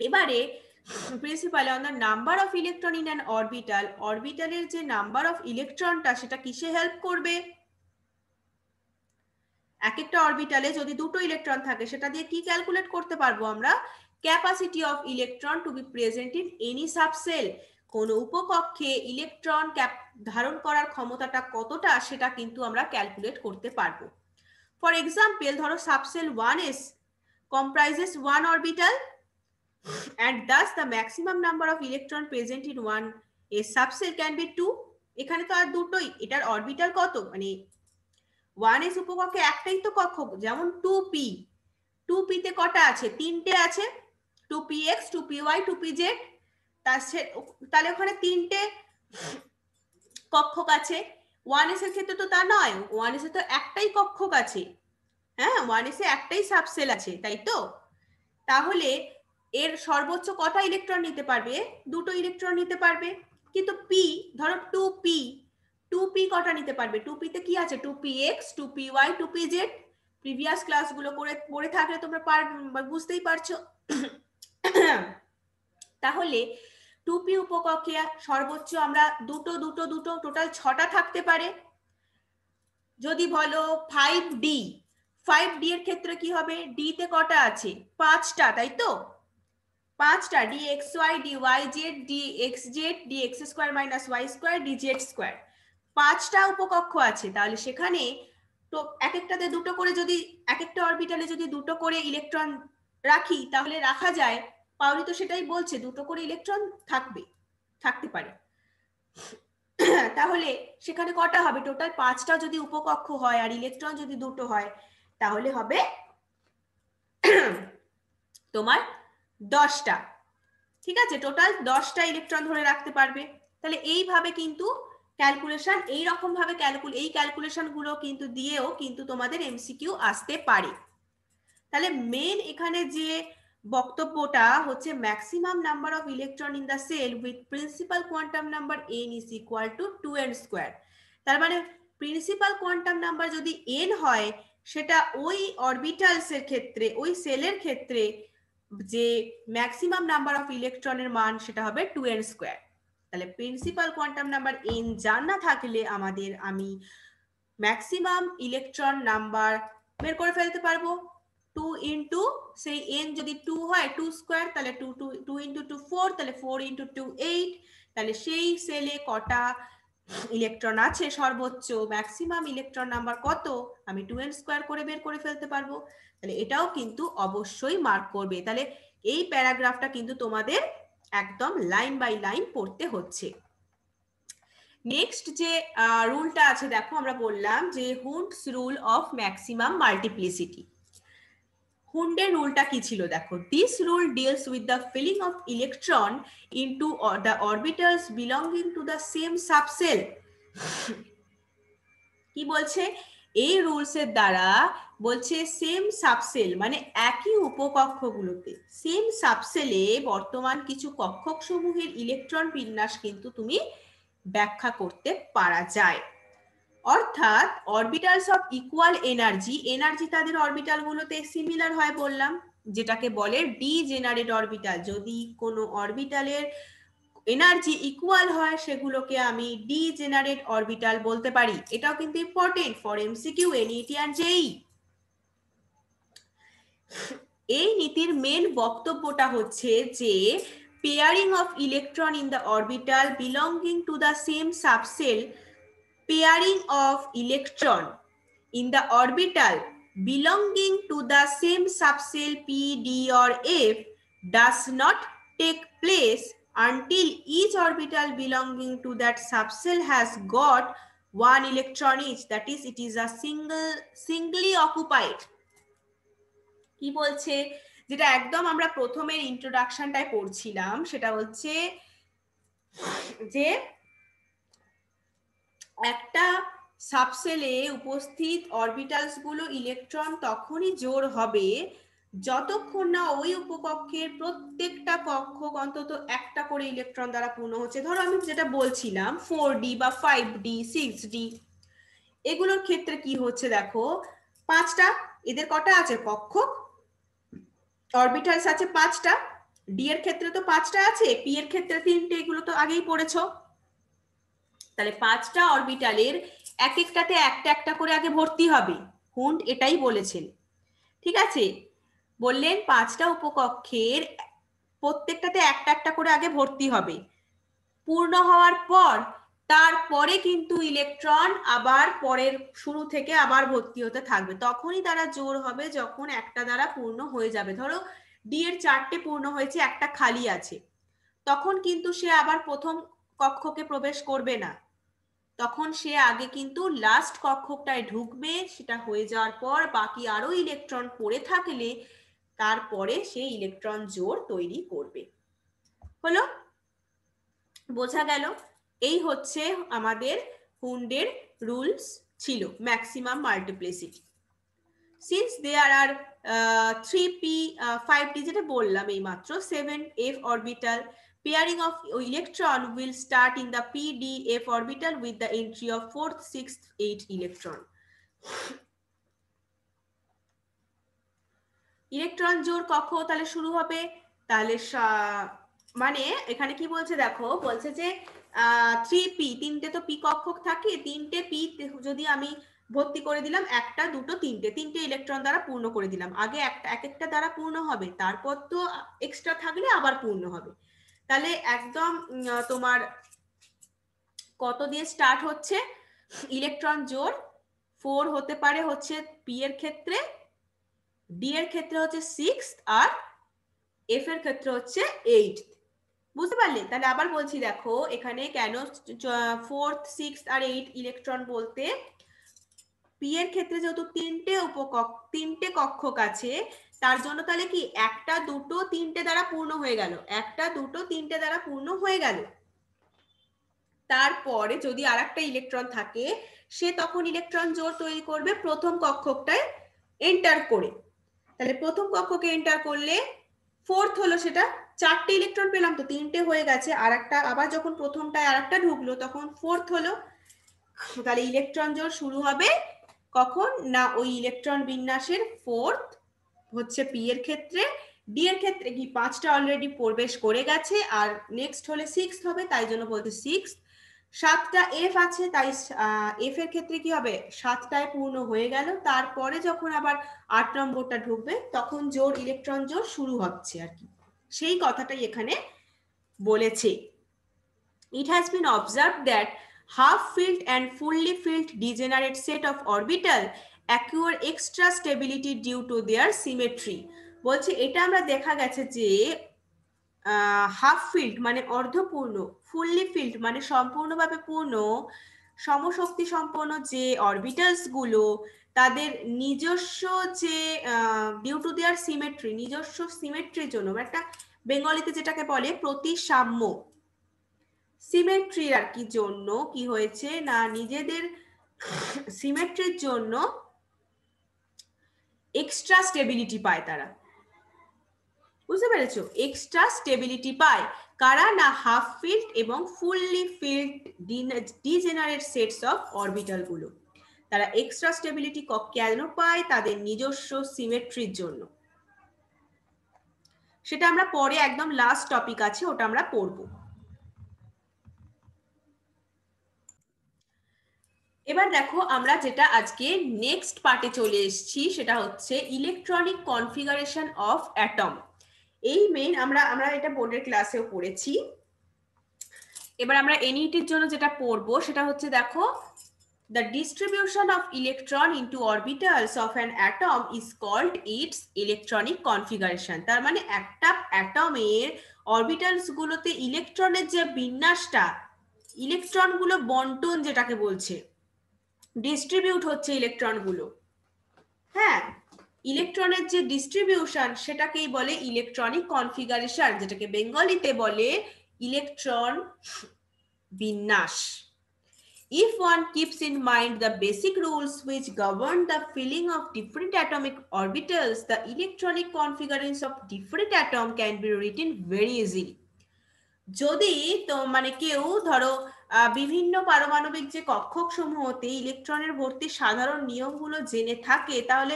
এবারে principal on the number of electron in an orbital, অরবিটালের যে নাম্বার অফ ইলেকট্রনটা সেটা কিসে হেল্প করবে? এক একটা অরবিটালে যদি দুটো ইলেকট্রন থাকে সেটা দিয়ে কি ক্যালকুলেট করতে পারবো আমরা? Capacity of electron to be present in any subshell, কোন উপকক্ষে ইলেকট্রন ধারণ করার ক্ষমতাটা কতটা সেটা কিন্তু আমরা ক্যালকুলেট করতে পারবো। ফর এক্সাম্পল ধরো subshell 1s comprises one orbital and thus the maximum number of electron present in one a subcell can be 2। এখানে তো আর দুটোই, এটার অরবিটাল কত মানে 1s উপকক্ষে একটাই তো কক্ষক, যেমন 2p, 2p তে কটা আছে? তিনটে আছে, 2px 2py 2pz, তাহলে ওখানে তিনটে কক্ষক আছে। 1s এর ক্ষেত্রে তো তা নয়, 1s এ তো একটাই কক্ষক আছে, হ্যাঁ 1s এ একটাই সাবসেল আছে, তাই তো? তাহলে এর সর্বোচ্চ কটা ইলেকট্রন নিতে পারবে? দুটো ইলেকট্রন নিতে পারবে। কিন্তু পি ধরো 2p, 2p কটা নিতে পারবে? 2p তে কি আছে? 2px 2py 2pz, প্রিভিয়াস ক্লাসগুলো পড়ে থাকলে তোমরা বুঝতেই পারছো। তাহলে 2p উপকক্ষে সর্বোচ্চ আমরা দুটো দুটো দুটো টোটাল 6টা থাকতে পারে। যদি বলো 5d, 5d এর ক্ষেত্রে কি হবে? d তে কটা আছে? 5টা, তাই তো? 5টা, dxy dyz dxz dx square minus y square dz square, 5টা উপকক্ষ আছে। তাহলে সেখানে তো এক একটাতে দুটো করে, যদি এক একটা অরবিটালে যদি দুটো করে ইলেকট্রন রাখি তাহলে রাখা যায়, পাউলি তো সেটাই বলছে দুটো করে ইলেকট্রন থাকতে পারে। তাহলে সেখানে কটা হবে? টোটাল 5টা যদি উপকক্ষ হয় আর ইলেকট্রন যদি দুটো হয় তাহলে হবে তোমার 10টা, ঠিক আছে? টোটাল 10টা ইলেকট্রন ধরে রাখতে পারবে। তাহলে এইভাবে কিন্তু ক্যালকুলেশন, এই রকম ভাবে এই ক্যালকুলেশন গুলো কিন্তু দিয়েও কিন্তু তোমাদের এমসিকিউ আসতে পারে। তাহলে মেন এখানে যে বক্তব্যটা হচ্ছে maximum number of electron in the shell with principal quantum number n is equal to 2n square. তার মানে প্রিন্সিপাল কোয়ান্টাম নাম্বার যদি n হয় সেটা ওই অরবিটালস এর ক্ষেত্রে, ওই সেলের ক্ষেত্রে যে ম্যাক্সিমাম নাম্বার অফ ইলেকট্রনের মান সেটা হবে 2n স্কয়ার। তাহলে প্রিন্সিপাল কোয়ান্টাম নাম্বার n জানা থাকলে আমি ম্যাক্সিমাম ইলেকট্রন নাম্বার বের করে ফেলতে পারবো। 2 ইন্টু সেই n যদি 2 হয় 2 স্কয়ার, তাহলে 2 ইন্টু 2 4, তাহলে 4 ইন্টু 2 8, তাহলে সেই সেলে কটা ইলেকট্রন আছে সর্বোচ্চ ম্যাক্সিমাম ইলেকট্রন নাম্বার কত আমি 2n স্কয়ার করে বের করে ফেলতে পারবো। তাহলে এটাও কিন্তু অবশ্যই মার্ক করবে। তাহলে এই প্যারাগ্রাফটা কিন্তু তোমাদের একদম লাইন বাই লাইন পড়তে হচ্ছে। নেক্সট যে রুলটা আছে দেখো, আমরা বললাম যে Hund's rule of maximum multiplicity. হুন্ডের রুলটা কি ছিল দেখো, this rule deals with the filling of electron into the orbitals belonging to the same subshell. কি বলছে? এই রুলস এর দ্বারা বলছে সেম সাবসেল মানে একই উপকক্ষগুলোতে, সেম সাবসেলে বর্তমান কিছু কক্ষক সমূহের ইলেকট্রন বিন্যাস কিন্তু তুমি ব্যাখ্যা করতে পারা যায়। অর্থাৎ orbitals of equal energy, energy তাদের অরবিটাল গুলোতে সিমিলার হয় বললাম, যেটাকে বলে ডিজেনারেট অরবিটাল। যদি কোনো অরবিটালের এনার্জি ইকুয়াল হয় সেগুলোকে আমি ডিজেনারেট অরবিটাল বলতে পারি। এটাও কিন্তু ইম্পর্টেন্ট ফর এমসিকিউ, এনইটি আর জেই। এই নীতির মেন বক্তব্যটা হচ্ছে যে pairing of electron in the orbital belonging to the same subcell, pairing of electron in the orbital belonging to the same subcell p, d or f does not take place until each orbital belonging to that subcell has got one electron each, that is it is a singly occupied. কি বলছে, যেটা একদম আমরা প্রথমের ইন্ট্রোডাকশনটায় পড়ছিলাম, সেটা হচ্ছে যে একটা সাবসেলে উপস্থিত অরবিটালস গুলো ইলেকট্রন তখনই জোড় হবে যতক্ষণ না ওই উপকক্ষের প্রত্যেকটা কক্ষক অন্তত একটা করে ইলেকট্রন দ্বারা পূর্ণ হচ্ছে। ধরো আমি যেটা বলছিলাম 4D বা 5D 6D, এগুলোর ক্ষেত্রে কি হচ্ছে দেখো, পাঁচটা, এদের কটা আছে কক্ষক, অরবিটালস আছে পাঁচটা, ডি এর ক্ষেত্রে তো পাঁচটা আছে, পি এর ক্ষেত্রে তিনটে, এগুলো তো আগেই পড়েছো। তাহলে পাঁচটা অরবিটালের এক একটাতে একটা একটা করে আগে ভর্তি হবে, হুন্ড এটাই বলেছেন, ঠিক আছে, বললেন পাঁচটা উপকক্ষের প্রত্যেকটাতে একটা একটা করে আগে ভর্তি হবে, পূর্ণ হওয়ার পর তারপরে কিন্তু ইলেকট্রন আবার পরের শুরু থেকে আবার ভর্তি হতে থাকবে, তখনই তারা জোড় হবে যখন একটা দ্বারা পূর্ণ হয়ে যাবে। ধরো ডি এর চারটে পূর্ণ হয়েছে, একটা খালি আছে, তখন কিন্তু সে আবার প্রথম কক্ষকে প্রবেশ করবে না, তখন সে আগে কিন্তু লাস্ট কক্ষকটায় ঢুকবে, সেটা হয়ে যাওয়ার পর বাকি আরো ইলেকট্রন পড়ে থাকলে তারপরে সে ইলেকট্রন জোড় তৈরি করবে। হলো, বোঝা গেল? এই হচ্ছে আমাদের হুন্ডের রুলস ছিল, ম্যাক্সিমাম মাল্টিপ্লিসিটি। সিন্স দেয়ার আর 3p 5d যেটা বললাম এই মাত্র 7f orbital, pairing of electron will start in the pdf orbital with the entry of 4th 6th 8th electron. Electron জোড় কক্ষ তাহলে শুরু হবে, তাহলে মানে এখানে কি বলছে দেখো, বলছে যে 3p, তিনটে তো পি কক্ষক থাকে, তিনটে পি যদি আমি ভর্তি করে দিলাম, একটা দুটো তিনটে তিনটে ইলেকট্রন দ্বারা পূর্ণ করে দিলাম, আগে একটা এক একটা দ্বারা পূর্ণ হবে, তারপর তো এক্সট্রা থাকলে আবার পূর্ণ হবে। তাহলে একদম তোমার কত দিয়ে স্টার্ট হচ্ছে ইলেকট্রন জোড়, 4 হতে পারে হচ্ছে পি এর ক্ষেত্রে, ডি এর ক্ষেত্রে হচ্ছে 6 আর এফ এর ক্ষেত্রে হচ্ছে 8। বুঝতে পারলে? তাহলে আবার বলছি দেখো এখানে কেন 4th 6th আর 8 ইলেকট্রন বলতে, পি এর ক্ষেত্রে যেহেতু তিনটে কক্ষক আছে, তার জন্য তাহলে কি একটা দুটো তিনটে দ্বারা পূর্ণ হয়ে গেল, একটা দুটো তিনটে দ্বারা পূর্ণ হয়ে গেল, তারপরে যদি আর একটা ইলেকট্রন থাকে সে তখন ইলেকট্রন জোড় তৈরি করবে প্রথম কক্ষকটায় এন্টার করে। তাহলে প্রথম কক্ষকে এন্টার করলে 4th হলো, সেটা চারটে ইলেকট্রন পেলাম তো, তিনটে হয়ে গেছে, আর একটা আবার যখন প্রথমটায় আর একটা ঢুকলো তখন 4th হলো। তাহলে ইলেকট্রন জোড় শুরু হবে কখন না, ওই ইলেকট্রন বিন্যাসের 4th হচ্ছে পি এর ক্ষেত্রে, ডি এর ক্ষেত্রে কি পাঁচটা অলরেডি প্রবেশ করে গেছে, আর নেক্সট হলে 6th হবে, তাই জন্য বলতে 6th। 7টা এফ আছে, তাই এফ এর ক্ষেত্রে কি হবে, 7টায় পূর্ণ হয়ে গেল, তারপরে যখন আবার 8 নম্বরটা ঢুকবে তখন জোড় ইলেকট্রন জোড় শুরু হচ্ছে আর কি, সেই কথাটাই এখানে বলেছে। It has been observed that half-filled and fully filled degenerate set of orbital acquire extra stability due to their symmetry. বলছে এটা আমরা দেখা গেছে যে হাফ ফিল্ড মানে অর্ধপূর্ণ, ফুললি ফিল্ড মানে সম্পূর্ণভাবে পূর্ণ, সমশক্তি সম্পন্ন যে অরবিটালস গুলো, তাদের নিজস্ব যে ডিউ টু দেয়ার সিমেট্রি, নিজস্ব সিমেট্রির জন্য, একটা বেঙ্গলিতে যেটাকে বলে প্রতিসাম্য, সিমেট্রির আর কি জন্য কি হয়েছে না, নিজেদের সিমেট্রির জন্য এক্সট্রা স্টেবিলিটি পায় তারা। বুঝতে পেরেছো? এক্সট্রা স্টেবিলিটি পায় কারা না, হাফ ফিল্ড এবং fully field degenerate sets of orbital গুলো, তারা এক্সট্রা স্টেবিলিটি কেন পায়, তাদের নিজস্ব সিমেট্রির জন্য। সেটা আমরা পরে একদম লাস্ট টপিক আছে, ওটা আমরা পড়বো। এবার দেখো আমরা যেটা আজকে নেক্সট পার্টে চলে এসেছি, সেটা হচ্ছে ইলেকট্রনিক কনফিগারেশন অফ অ্যাটম। এই মেইন আমরা এটা বোর্ডের ক্লাসেও পড়েছি। এবার আমরা এনইটির জন্য যেটা পড়বো সেটা হচ্ছে দেখো The distribution of electron into orbitals of an atom is called its electronic configuration. তার মানে একটা অ্যাটমের অরবিটালস গুলোতে ইলেকট্রনের যে বিন্যাসটা, ইলেকট্রন গুলো বন্টন যেটাকে বলছে, ডিস্ট্রিবিউট হচ্ছে ইলেকট্রন গুলো, হ্যাঁ, ইলেকট্রনের যে ডিস্ট্রিবিউশন সেটাকেই বলে ইলেকট্রনিক কনফিগারেশন, যেটাকে বেঙ্গলিতে বলে ইলেকট্রন বিন্যাস। If one keeps in mind the basic rules which govern the filling of different atomic orbitals, the electronic configurations of different atoms can be written very easily. যদি তো মানে কেউ ধরো বিভিন্ন পারমাণবিক যে কক্ষক সমূহতে ইলেকট্রনের ভর্তির সাধারণ নিয়মগুলো জেনে থাকে, তাহলে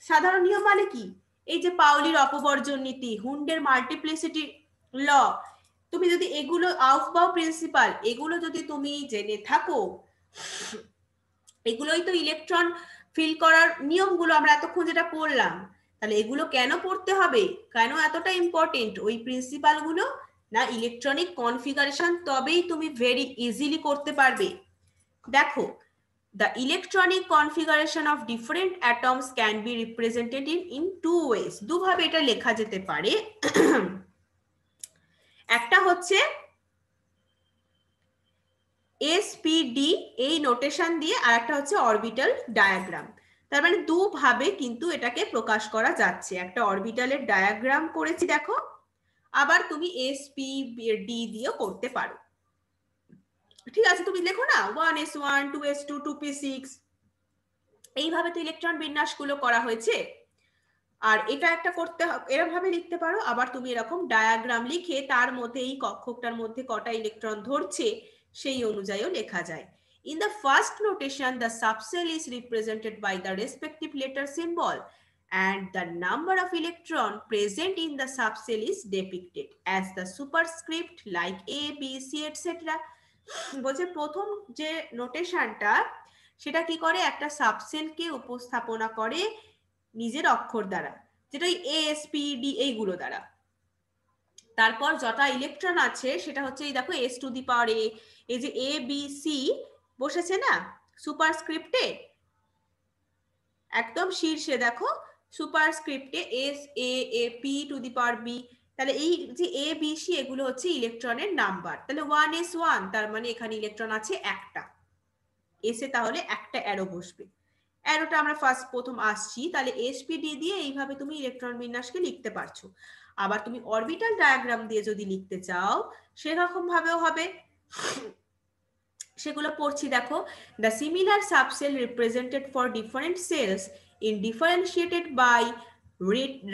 সাধারণ নিয়ম মানে কি, এই যে পাউলির অপবর্জন নীতি, হুন্ডের মাল্টিপ্লিসিটি ল, তুমি যদি এগুলো আউফবাউ প্রিন্সিপাল এগুলো যদি তুমি জেনে থাকো, এগুলোই তো ইলেকট্রন ফিল করার নিয়মগুলো আমরা এতক্ষণ যেটা পড়লাম, তাহলে এগুলো কেন পড়তে হবে, কেন এতটা ইম্পর্টেন্ট ওই প্রিন্সিপাল গুলো, না ইলেকট্রনিক কনফিগারেশন তবেই তুমি ভেরি ইজিলি করতে পারবে। দেখো, the electronic configuration of different atoms can be represented in two ways. দুভাবে এটা লেখা যেতে পারে। একটা হচ্ছে SPD এই নোটেশন দিয়ে, আর একটা হচ্ছে অরবিটাল ডায়াগ্রাম। তার মানে দুভাবে কিন্তু এটাকে প্রকাশ করা যাচ্ছে। একটা অরবিটালের ডায়াগ্রাম করেছি দেখো, আবার তুমি SPD দিয়েও করতে পারো। ঠিক আছে, তুমি লেখো না 1s1 2s2 2p6, এইভাবে তো ইলেকট্রন বিন্যাসগুলো করা হয়েছে। আর এটা একটা করতে এরকম ভাবে লিখতে পারো, আবার তুমি এরকম ডায়াগ্রাম লিখে তার মধ্যে এই কক্ষকটার মধ্যে কটা ইলেকট্রন ধরছে সেই অনুযায়ীও লেখা যায়। In the first notation, the subcell is represented by the respective letter symbol and the number of electron present in the subcell is depicted as the superscript like A, B, C, etc. বলছে প্রথম যে নোটেশনটা সেটা কি করে, একটা সাবসেলকে উপস্থাপনা করে নিজের অক্ষর দ্বারা, যেটা ASPD এইগুলো দ্বারা। তারপর যটা ইলেকট্রন আছে সেটা হচ্ছে এই দেখো S to the power A, এই যে ABC বসেছে না সুপারস্ক্রিপ্টে, একদম শীর্ষে দেখো সুপারস্ক্রিপ্টে SAAP to the power B, তাহলে এই যে ABC এগুলো হচ্ছে ইলেকট্রনের নাম্বার। তাহলে 1s1 তার মানে এখানে ইলেকট্রন আছে একটা, এসে তাহলে একটা অ্যারো বসবে, অ্যারোটা আমরা প্রথম আসছি, তাহলে SPD দিয়ে এইভাবে তুমি ইলেকট্রন বিন্যাসকে লিখতে পারছো। আবার তুমি অরবিটাল ডায়াগ্রাম দিয়ে যদি লিখতে চাও সেরকম ভাবেও হবে, সেগুলো পড়ছি দেখো। The similar subcell represented for different cells in differentiated by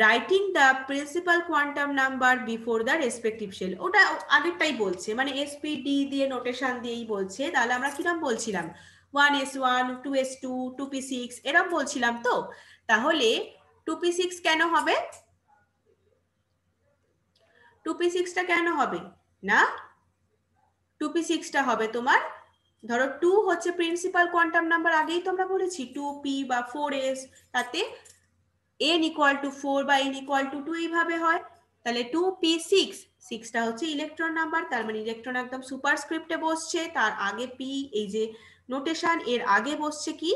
writing the principal quantum number before the respective cell, ওটা আগেরটাই বলছে, মানে SPD দিয়ে নোটেশন দিয়েই বলছে। তাহলে আমরা কিরকম বলছিলাম 1s1 2s2 2p6 এরকম বলছিলাম তো, তাহলে 2p6 কেন হবে, 2p6টা কেন হবে না, 2p6টা হবে তোমার ধরো 2 হচ্ছে প্রিন্সিপাল কোয়ান্টাম নাম্বার, আগেই তো আমরা বলেছি 2p বা 4s, তাতে n ইকুয়াল টু 4 বা n ইকুয়াল টু 2 এইভাবে হয়। তাহলে 2p6, 6টা হচ্ছে ইলেকট্রন নাম্বার, তার মানে ইলেকট্রন একদম সুপারস্ক্রিপ্টে বসছে, তার আগে p, এই যে নোটেশন এর আগে বসছে কি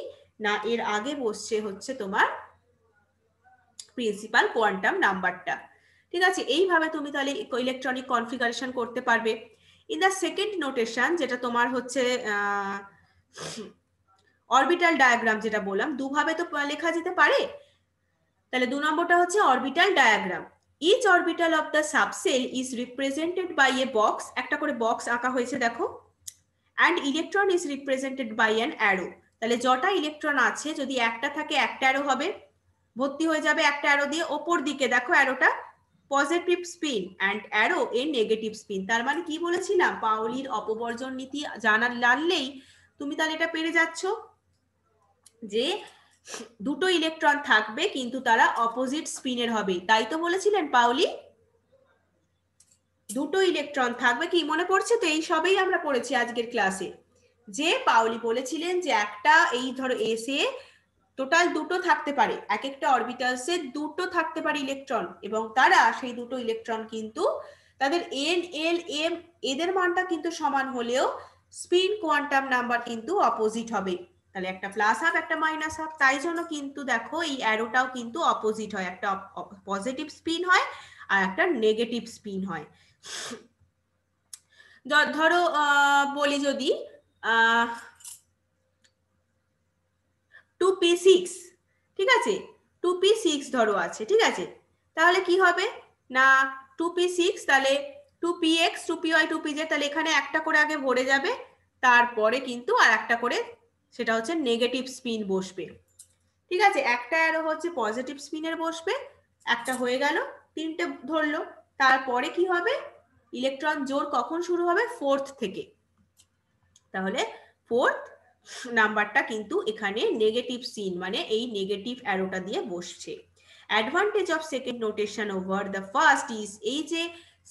না, এর আগে বসছে হচ্ছে তোমার প্রিন্সিপাল কোয়ান্টাম নাম্বারটা। ঠিক আছে, এইভাবে তুমি তাহলে ইলেকট্রনিক কনফিগারেশন করতে পারবে। ইন দ্য সেকেন্ড নোটেশন যেটা তোমার হচ্ছে অরবিটাল ডায়াগ্রাম, যেটা বললাম দুভাবে তো লেখা যেতে পারে, তাহলে 2 নম্বরটা হচ্ছে orbital diagram. Each orbital of the subshell is represented by a box, একটা করে বক্স আঁকা হয়েছে দেখো, and electron is represented by an arrow. তাহলে যটা ইলেকট্রন আছে যদি একটা থাকে একটা অ্যারো হবে, ভর্তি হয়ে যাবে একটা অ্যারো দিয়ে, ওপর দিকে দেখো অ্যারোটা পজিটিভ স্পিন অ্যান্ড অ্যারো এর নেগেটিভ স্পিন। তার মানে কি বলেছিলাম, পাউলির অপবর্জন নীতি জানলেই তুমি তাহলে এটা পেরে যাচ্ছ যে দুটো ইলেকট্রন থাকবে কিন্তু তারা অপোজিট স্পিনের হবে, তাই তো বলেছিলেন পাউলি, দুটো ইলেকট্রন থাকবে, কি মনে পড়ছে তো, এই সবেই আমরা পড়েছি আজকের ক্লাসে, যে পাউলি বলেছিলেন যে একটা এই ধরো এসে টোটাল দুটো থাকতে পারে, এক একটা অরবিটালসে দুটো থাকতে পারে ইলেকট্রন, এবং তারা সেই দুটো ইলেকট্রন কিন্তু তাদের n l m এদের মানটা কিন্তু সমান হলেও স্পিন কোয়ান্টাম নাম্বার কিন্তু অপোজিট হবে। তাহলে একটা প্লাস হাফ একটা মাইনাস হাফ, তাই জন্য কিন্তু দেখো এই অ্যারোটাও কিন্তু অপোজিট হয়, একটা পজিটিভ স্পিন হয় আর একটা নেগেটিভ স্পিন হয়। ধরো বলি যদি 2p6, ঠিক আছে, 2p6 ধরো আছে, ঠিক আছে, তাহলে কি হবে না 2p6 তাহলে 2px 2py 2pz, তাহলে এখানে একটা করে আগে ভরে যাবে, তারপরে কিন্তু আর একটা করে সেটা হচ্ছে নেগেটিভ স্পিন বসবে, ঠিক আছে, একটা অ্যারো হচ্ছে পজিটিভ স্পিনের বসবে, একটা হয়ে গেল, তিনটে ধরলো, তারপরে কি হবে ইলেকট্রন জোড় কখন শুরু হবে, ফোর্থ থেকে, তাহলে ফোর্থ নাম্বারটা কিন্তু এখানে নেগেটিভ সিন মানে এই নেগেটিভ অ্যারোটা দিয়ে বসছে। Advantage of second notation over the first is, এই যে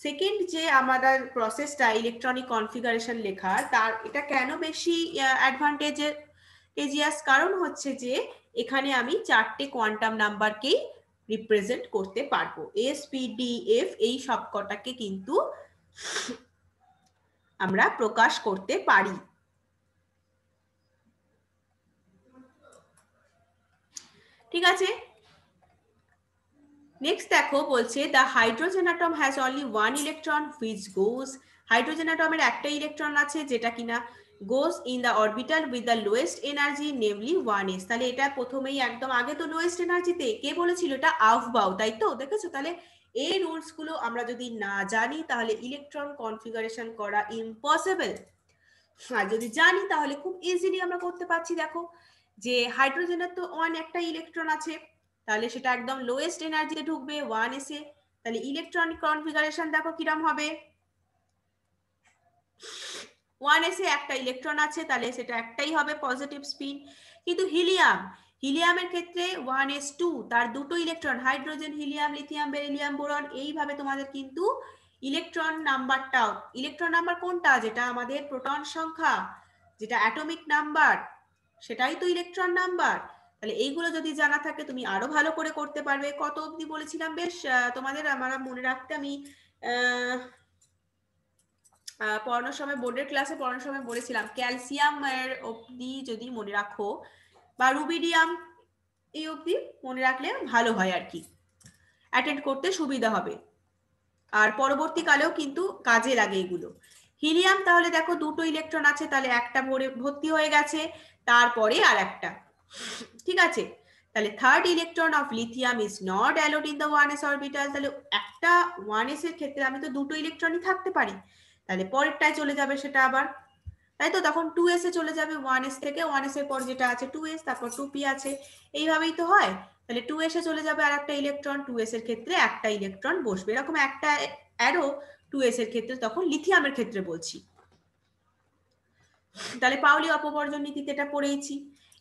সেকেন্ড যে আমাদের প্রসেসটা ইলেকট্রনিক কনফিগারেশন লেখার, তার এটা কেন বেশি অ্যাডভান্টেজিয়াস, কারণ হচ্ছে যে এখানে আমি চারটে কোয়ান্টাম নাম্বারকেই রিপ্রেজেন্ট করতে পারবো, এস পি ডি এফ এই সবকটাকে কিন্তু আমরা প্রকাশ করতে পারি, ঠিক আছে। নেক্সট দেখো বলছে the hydrogen atom has only one electron which goes, hydrogen অ্যাটমের একটা ইলেকট্রন আছে যেটা কিনা goes in the orbital with the lowest energy namely 1s, তাহলে এটা প্রথমেই একদম আগে তো লোয়েস্ট এনার্জিতে, কে বলেছিল এটা আফবাউ, তাই তো দেখেছো, তাহলে এই রুলস গুলো আমরা যদি না জানি তাহলে ইলেকট্রন কনফিগারেশন করা ইম্পসিবল, আর যদি জানি তাহলে খুব ইজিলি আমরা করতে পারছি। দেখো যে হাইড্রোজেনের তো একটা ইলেকট্রন আছে, তাহলে সেটা একদম লোয়েস্ট এনার্জিতে ঢুকবে 1s এ, তাহলে ইলেকট্রনিক কনফিগারেশন দেখো কিরম হবে, 1s এ একটা ইলেকট্রন আছে তাহলে সেটা একটাই হবে পজিটিভ স্পিন, কিন্তু হিলিয়ামের ক্ষেত্রে 1s2 তার দুটো electron, hydrogen helium lithium beryllium boron, এইভাবে তোমাদের কিন্তু ইলেকট্রন নাম্বারটাও, ইলেকট্রন নাম্বার কোনটা, যেটা আমাদের প্রোটন সংখ্যা, যেটা অ্যাটমিক নাম্বার, সেটাই তো ইলেকট্রন নাম্বার, তাহলে এইগুলো যদি জানা থাকে তুমি আরো ভালো করে করতে পারবে। কত অবধি বলেছিলাম বেশ তোমাদের আমরা মনে রাখতে, আমি পড়ানোর সময় বোর্ডের ক্লাসে পড়ানোর সময় বলেছিলাম ক্যালসিয়াম এর অবধি যদি মনে রাখো বা রুবিডিয়াম এই অবধি মনে রাখলে ভালো হয় আর কি, অ্যাটেন্ড করতে সুবিধা হবে আর পরবর্তীকালেও কিন্তু কাজে লাগে এগুলো। হিলিয়াম তাহলে দেখো দুটো ইলেকট্রন আছে, তাহলে একটা ভর্তি হয়ে গেছে, তারপরে আর একটা, ঠিক আছে, তাহলে third electron of lithium is not allowed in the 1s orbital, তাহলে একটা 1s এর ক্ষেত্রে আমি তো দুটো ইলেকট্রনই থাকতে পারি, তাহলে পরেরটায় চলে যাবে সেটা আবার, তাই তো, তখন 2s এ চলে যাবে, 1s থেকে 1s এর পর যেটা আছে 2s, তারপর 2p আছে, এইভাবেই তো হয়, তাহলে 2s এ চলে যাবে আর একটা ইলেকট্রন, 2s এর ক্ষেত্রে একটা ইলেকট্রন বসবে, এরকম একটা অ্যারো 2s এর ক্ষেত্রে, তখন লিথিয়ামের ক্ষেত্রে বলছি, তাহলে পাউলি অপবর্জন নীতিতে এটা পড়েইছি।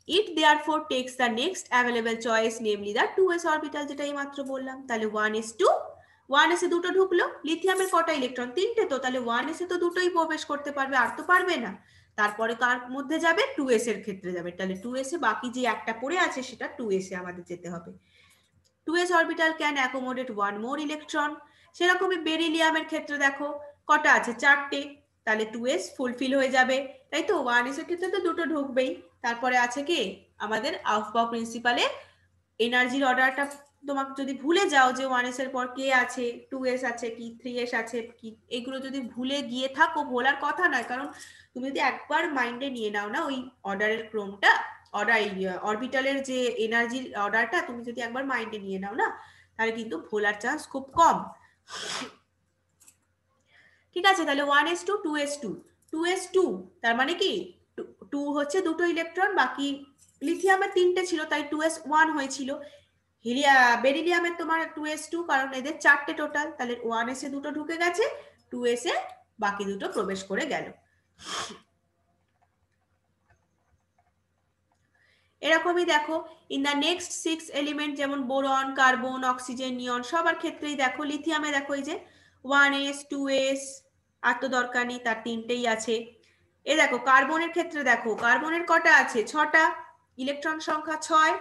It therefore takes the next available choice, namely the 2s orbital, যেটা এই মাত্র বললাম, তাহলে 1s2 1s এ দুটো ঢুকলো, লিথিয়ামের কটা ইলেকট্রন, তিনটে তো, তাহলে 1s এ তো দুটোই প্রবেশ করতে পারবে, আর তো পারবে না, তারপরে কার মধ্যে যাবে 2s এর ক্ষেত্রে যাবে, তাহলে 2s এ বাকি যে একটা পড়ে আছে সেটা 2s এ আমাদের যেতে হবে। 2s orbital can accommodate one more electron, সেরকমই বেরিলিয়ামের ক্ষেত্রে দেখো কটা আছে, চারটে, তাহলে 2s ফুলফিল হয়ে যাবে, তাই তো, 1s এর ক্ষেত্রে তো দুটো ঢুকবেই, তারপরে আছে কি আমাদের আফবাউ প্রিন্সিপালে এনার্জির অর্ডারটা, তোমাকে যদি ভুলে যাও যে 1s এর পর কে আছে, 2s আছে কি 3s আছে কি, এগুলো যদি ভুলে গিয়ে থাকো, ভোলার কথা নয়, কারণ তুমি যদি একবার মাইন্ডে নিয়ে নাও না ওই অর্ডারের ক্রমটা, অরবিটালের যে এনার্জির অর্ডারটা তুমি যদি একবার মাইন্ডে নিয়ে নাও না, তাহলে কিন্তু ভোলার চান্স খুব কম, ঠিক আছে। তাহলে 1s2 2s2 2s2 তার মানে কি 2 হচ্ছে দুটো ইলেকট্রন, বাকি লিথিয়ামের তিনটে ছিল তাই 2s1 হয়েছিল, বেরিলিয়ামের তোমার 2s2 কারণ এদের চারটে টোটাল, তাহলে 1s এ দুটো ঢুকে গেছে, 2s এ বাকি দুটো প্রবেশ করে গেল। এরকমই দেখো ইন দ্য নেক্সট 6 এলিমেন্ট, যেমন বোরন কার্বন অক্সিজেন নিয়ন, সবার ক্ষেত্রেই দেখো লিথিয়ামে দেখো এই যে 1s 2s আর তো দরকার নেই, তার তিনটেই আছে। এ দেখো কার্বনের ক্ষেত্রে দেখো কার্বনের কটা আছে, 6টা, ইলেকট্রন সংখ্যা 6,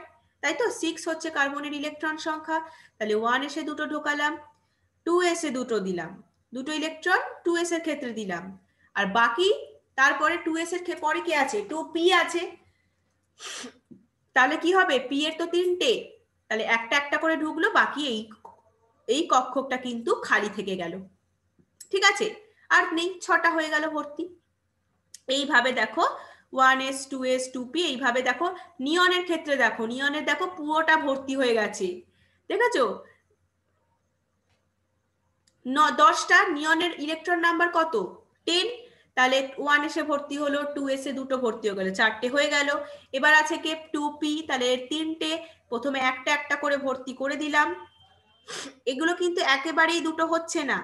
তাই তো 6 হচ্ছে কার্বনের ইলেকট্রন সংখ্যা, তাহলে 1s এ দুটো ঢোকালাম, 2s এ দুটো দিলাম, দুটো ইলেকট্রন 2s এর ক্ষেত্রে দিলাম, আর বাকি তারপরে 2s এর পরে কি আছে 2p আছে, তাহলে কি হবে, পি এর তো 3টে, তাহলে একটা একটা করে ঢুকলো, বাকি এই কক্ষটা কিন্তু খালি থেকে গেল। ঠিক আছে, আর নেই, 6টা হয়ে গেল ভর্তি। এইভাবে দেখো 1s 2s 2p, এইভাবে দেখো নিয়নের ক্ষেত্রে, দেখো নিয়নের দেখো পুরোটা ভর্তি হয়ে গেছে, দেখেছো 10টা। নিয়নের ইলেকট্রন নাম্বার কত, 10, তাহলে 1s এ ভর্তি হলো, 2s এ দুটো ভর্তি হয়ে গেল, 4টে হয়ে গেল। এবার আছে কে 2p, তাহলে 3টে, প্রথমে একটা একটা করে ভর্তি করে দিলাম। এগুলো কিন্তু একেবারেই দুটো হচ্ছে না,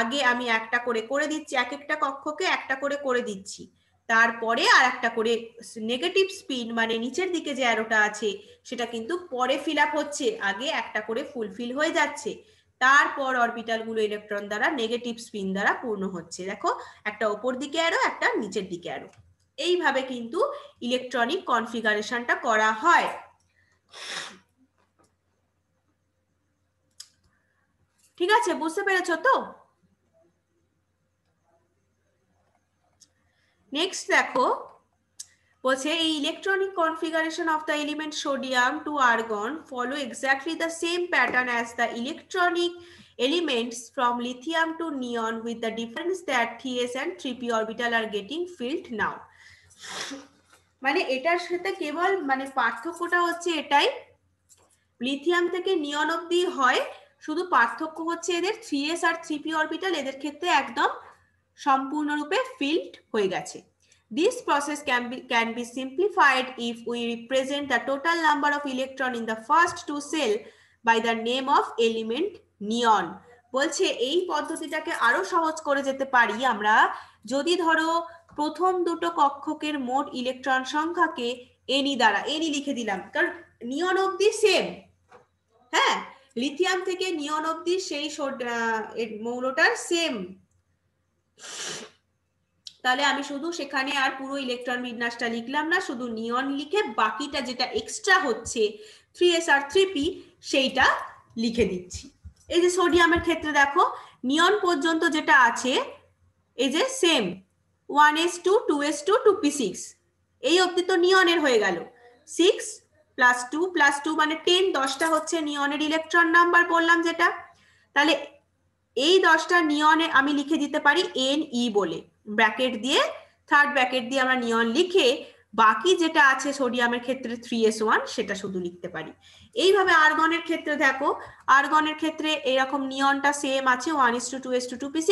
আগে আমি একটা করে করে দিচ্ছি, এক একটা কক্ষকে একটা করে করে দিচ্ছি, তারপরে আর একটা করে নেগেটিভ স্পিন মানে নিচের দিকে যে অ্যারোটা আছে সেটা কিন্তু পরে ফিল আপ হচ্ছে, আগে একটা করে ফুলফিল হয়ে যাচ্ছে, তারপর অরবিটাল গুলো ইলেকট্রন দ্বারা নেগেটিভ স্পিন দ্বারা পূর্ণ হচ্ছে। দেখো একটা ওপর দিকে অ্যারো, একটা নিচের দিকে অ্যারো, এইভাবে কিন্তু ইলেকট্রনিক কনফিগারেশনটা করা হয়। ঠিক আছে, বুঝতে পেরেছো তো? নেক্সট দেখো, বলছে এই electronic configuration of the element sodium to argon follow exactly the same pattern as the electronic elements from lithium to neon with the difference that 3s and 3p orbital are getting filled now. মানে এটার সাথে কেবল মানে পার্থক্যটা হচ্ছে এটাই, lithium থেকে নিয়ন অবধি হয়, শুধু পার্থক্য হচ্ছে এদের 3s আর 3p অরবিটাল এদের ক্ষেত্রে একদম সম্পূর্ণরূপে ফিল্ড হয়ে গেছে। This process can be simplified if we represent the total number of electron in the first two cell by the name of element neon. বলছে এই পদ্ধতিটাকে আরো সহজ করে যেতে পারি আমরা যদি ধরো প্রথম দুটো কক্ষকের মোট ইলেকট্রন সংখ্যাকে এনি দ্বারা, এনি লিখে দিলাম কারণ নিয়ন অবধি সেম, হ্যাঁ লিথিয়াম থেকে নিয়ন অবধি সেই মৌলটার সেম, তাহলে আমি শুধু সেখানে আর পুরো ইলেকট্রন বিন্যাসটা লিখলাম না, শুধু নিয়ন লিখে বাকিটা যেটা এক্সট্রা হচ্ছে 3s আর 3p সেইটা লিখে দিচ্ছি। এই যে সোডিয়ামের ক্ষেত্রে দেখো নিয়ন পর্যন্ত যেটা আছে এই যে সেম 1s2 2s2 2p6, এই অবধি তো নিয়নের হয়ে গেল, 6 + 2 + 2 মানে 10, 10টা হচ্ছে নিয়নের ইলেকট্রন নাম্বার বললাম যেটা, তাহলে এই 10টা নিয়নে আমি লিখে দিতে পারি Ne বলে, ব্র্যাকেট দিয়ে থার্ড ব্র্যাকেট দিয়ে আমরা নিয়ন লিখে বাকি যেটা আছে সোডিয়ামের ক্ষেত্রে 3s1 সেটা শুধু লিখতে পারি। এইভাবে আর্গনের ক্ষেত্রে দেখো, আর্গনের ক্ষেত্রে এরকম নিয়নটা সেম আছে 1s2 2s2 2p6,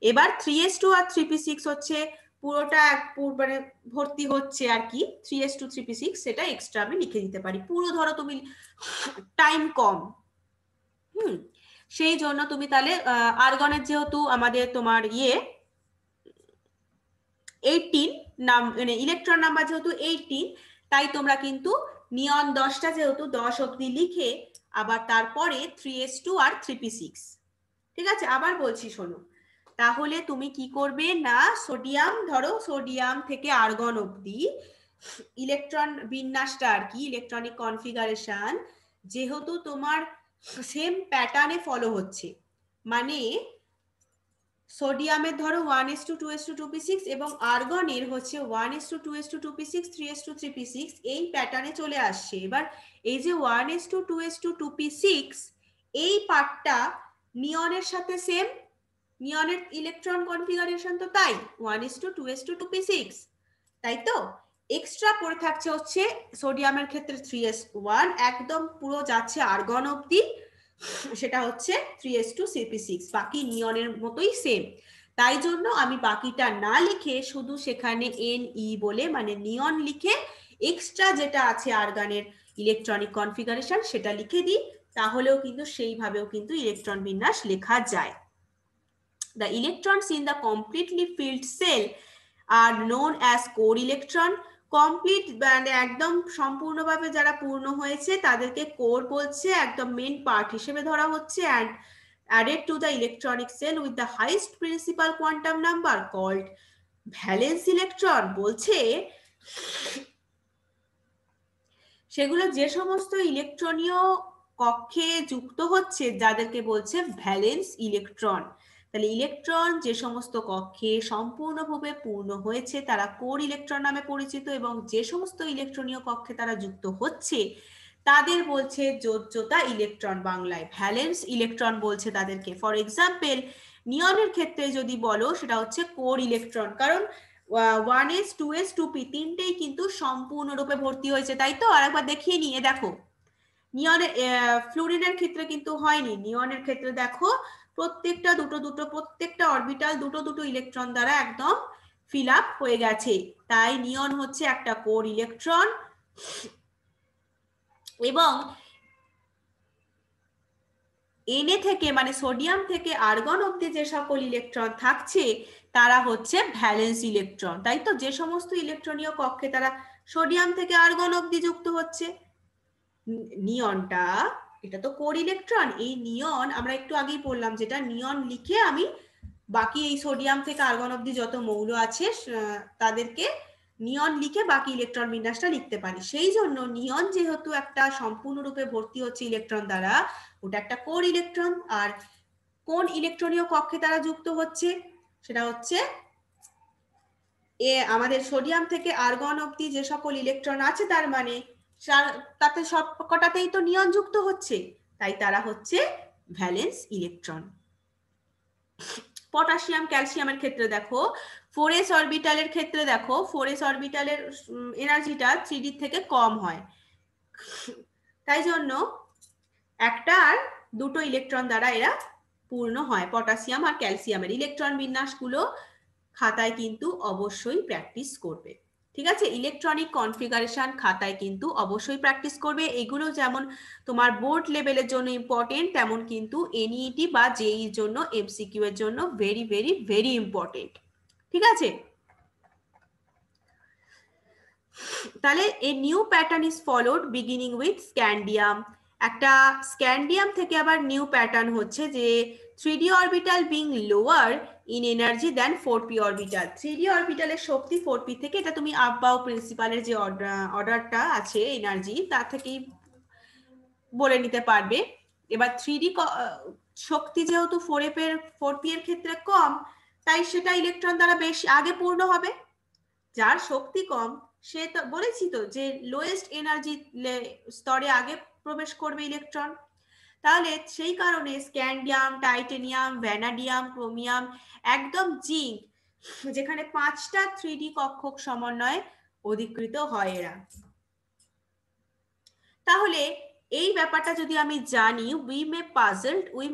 এবার 3s2 আর 3p6 হচ্ছে পুরোটা মানে ভর্তি হচ্ছে আর কি, 3s2 3p6 সেটা এক্সট্রা আমি লিখে দিতে পারি, পুরো ধরো তুমি টাইম কম, সেই জন্য তুমি তাহলে আর্গনের যেহেতু আমাদের তোমার 18 নাম মানে ইলেকট্রন নাম্বার যেহেতু 18, তাই তোমরা কিন্তু নিয়ন 10টা যেহেতু 10 অবধি লিখে আবার তারপরে 3s2 আর 3p6, ঠিক আছে? আবার বলছি শোনো, তাহলে তুমি কি করবে না সোডিয়াম, ধরো সোডিয়াম থেকে আর্গন অবধি ইলেকট্রন বিন্যাসটা আর কি ইলেকট্রনিক কনফিগারেশন যেহেতু তোমার সেম প্যাটার্নে ফলো হচ্ছে, মানে সোডিয়ামের ধরো 1s2 2s2 2p6 এবং আর্গনের হচ্ছে 1s2 2s2 2p6 3s2 3p6 এই প্যাটার্নে চলে আসছে। এবার এই যে 1s2 2s2 2p6 এই পার্টটা নিয়নের সাথে সেম, নিয়নের ইলেকট্রন কনফিগারেশন তো তাই 1s2 2s2 2p6, তাই তো এক্সট্রা পড়ে থাকছে হচ্ছে সোডিয়ামের ক্ষেত্রে 3s1 একদম পুরো যাচ্ছে আর্গন অবধি, সেটা হচ্ছে 3s2 3p6, বাকি নিয়নের মতোই সেম, তাই জন্য আমি বাকিটা না লিখে শুধু সেখানে Ne বলে মানে নিয়ন লিখে এক্সট্রা যেটা আছে আর্গনের ইলেকট্রনিক কনফিগারেশন সেটা লিখে দিই, তাহলেও কিন্তু সেইভাবেও কিন্তু ইলেকট্রন বিন্যাস লেখা যায়। The electrons in the completely filled cell are known as core electron. Complete মানে একদম সম্পূর্ণভাবে যারা পূর্ণ হয়েছে তাদেরকে কোর বলছে, একদম মেন পার্ট হিসেবে ধরা হচ্ছে, and added to the electronic cell with the highest principal quantum number called valence electron। বলছে সেগুলো যে সমস্ত ইলেকট্রনীয় কক্ষে যুক্ত হচ্ছে যাদেরকে বলছে ভ্যালেন্স ইলেকট্রন, তাহলে ইলেকট্রন যে সমস্ত কক্ষে সম্পূর্ণভাবে পূর্ণ হয়েছে তারা কোর ইলেকট্রন নামে পরিচিত, এবং যে সমস্ত ইলেকট্রনীয় কক্ষে তারা যুক্ত হচ্ছে তাদের বলছে যোজ্যতা ইলেকট্রন, বাংলায় ভ্যালেন্স ইলেকট্রন বলছে তাদেরকে। ফর এক্সাম্পল নিয়নের ক্ষেত্রে যদি বলো সেটা হচ্ছে কোর ইলেকট্রন, কারণ 1s 2s 2p তিনটেই কিন্তু সম্পূর্ণরূপে ভর্তি হয়েছে, তাই তো? আরেকবার দেখিয়ে নিয়ে দেখো, নিয়নের ফ্লুরিনের ক্ষেত্রে কিন্তু হয়নি। নিয়নের ক্ষেত্রে দেখো প্রত্যেকটা দুটো দুটো, প্রত্যেকটা অরবিটাল দুটো দুটো ইলেকট্রন দ্বারা একদম ফিল আপ হয়ে গেছে, তাই নিয়ন হচ্ছে একটা কোর ইলেকট্রন। এবং Na থেকে মানে সোডিয়াম থেকে আর্গন অবধি যে সকল ইলেকট্রন থাকছে তারা হচ্ছে ভ্যালেন্স ইলেকট্রন, তাই তো? যে সমস্ত ইলেকট্রনীয় কক্ষে তারা সোডিয়াম থেকে আর্গন অবধি যুক্ত হচ্ছে। নিয়নটা, এটা তো কোর ইলেকট্রন, এই নিয়ন আমরা একটু আগেই পড়লাম, যেটা নিয়ন লিখে আমি বাকি এই সোডিয়াম থেকে আর্গন অবধি যত মৌল আছে তাদেরকে নিয়ন লিখে বাকি ইলেকট্রন বিন্যাসটা লিখতে পারি। সেই জন্য নিয়ন যেহেতু একটা সম্পূর্ণরূপে ভর্তি হচ্ছে ইলেকট্রন দ্বারা, ওটা একটা কোর ইলেকট্রন। আর কোন ইলেকট্রনীয় কক্ষে তারা যুক্ত হচ্ছে সেটা হচ্ছে আমাদের সোডিয়াম থেকে আর্গন অবধি যে সকল ইলেকট্রন আছে তার মানে তাতে সব কটাতেই তো নিয়ন যুক্ত হচ্ছে, তাই তারা হচ্ছে ভ্যালেন্স ইলেকট্রন। পটাশিয়াম ক্যালসিয়ামের ক্ষেত্রে দেখো, 4s অরবিটালের ক্ষেত্রে দেখো 4s অরবিটালের এনার্জিটা 3d থেকে কম হয়, তাই জন্য একটা আর দুটো ইলেকট্রন দ্বারা এরা পূর্ণ হয়। পটাশিয়াম আর ক্যালসিয়ামের ইলেকট্রন বিন্যাসগুলো খাতায় কিন্তু অবশ্যই প্র্যাকটিস করবে, ঠিক আছে? ইলেকট্রনিক কনফিগারেশন খাতায় কিন্তু অবশ্যই প্র্যাকটিস করবে। এগুলো যেমন তোমার বোর্ড লেভেলের জন্য ইম্পর্টেন্ট, তেমন কিন্তু এনইটি বা জেইর জন্য এমসিকিউ এর জন্য ভেরি ভেরি ভেরি ইম্পর্টেন্ট, ঠিক আছে? তাহলে a new pattern is followed beginning with scandium. একটা স্ক্যান্ডিয়াম থেকে আবার নিউ প্যাটার্ন হচ্ছে যে 3d orbital being lower in energy than 4p orbital. 3d অরবিটালের শক্তি 4p থেকে, এটা তুমি আব্বাও প্রিন্সিপালের যে অর্ডারটা আছে এনার্জি তার থেকেই বলে নিতে পারবে। এবার 3d শক্তি যেহেতু 4p এর ক্ষেত্রে কম, তাই সেটা ইলেকট্রন দ্বারা বেশ আগে পূর্ণ হবে। যার শক্তি কম সে তো বলেছি তো যে লোয়েস্ট এনার্জি স্তরে আগে প্রবেশ করবে ইলেকট্রন। তাহলে সেই কারণে স্ক্যান্ডিয়াম, টাইটেনিয়াম, ভ্যানাডিয়াম, ক্রোমিয়াম, একদম জিঙ্ক, যেখানে 5টা 3d কক্ষক সমন্বয়ে অধিকৃত হয় এরা। তাহলে এই ব্যাপারটা যদি আমি জানি, we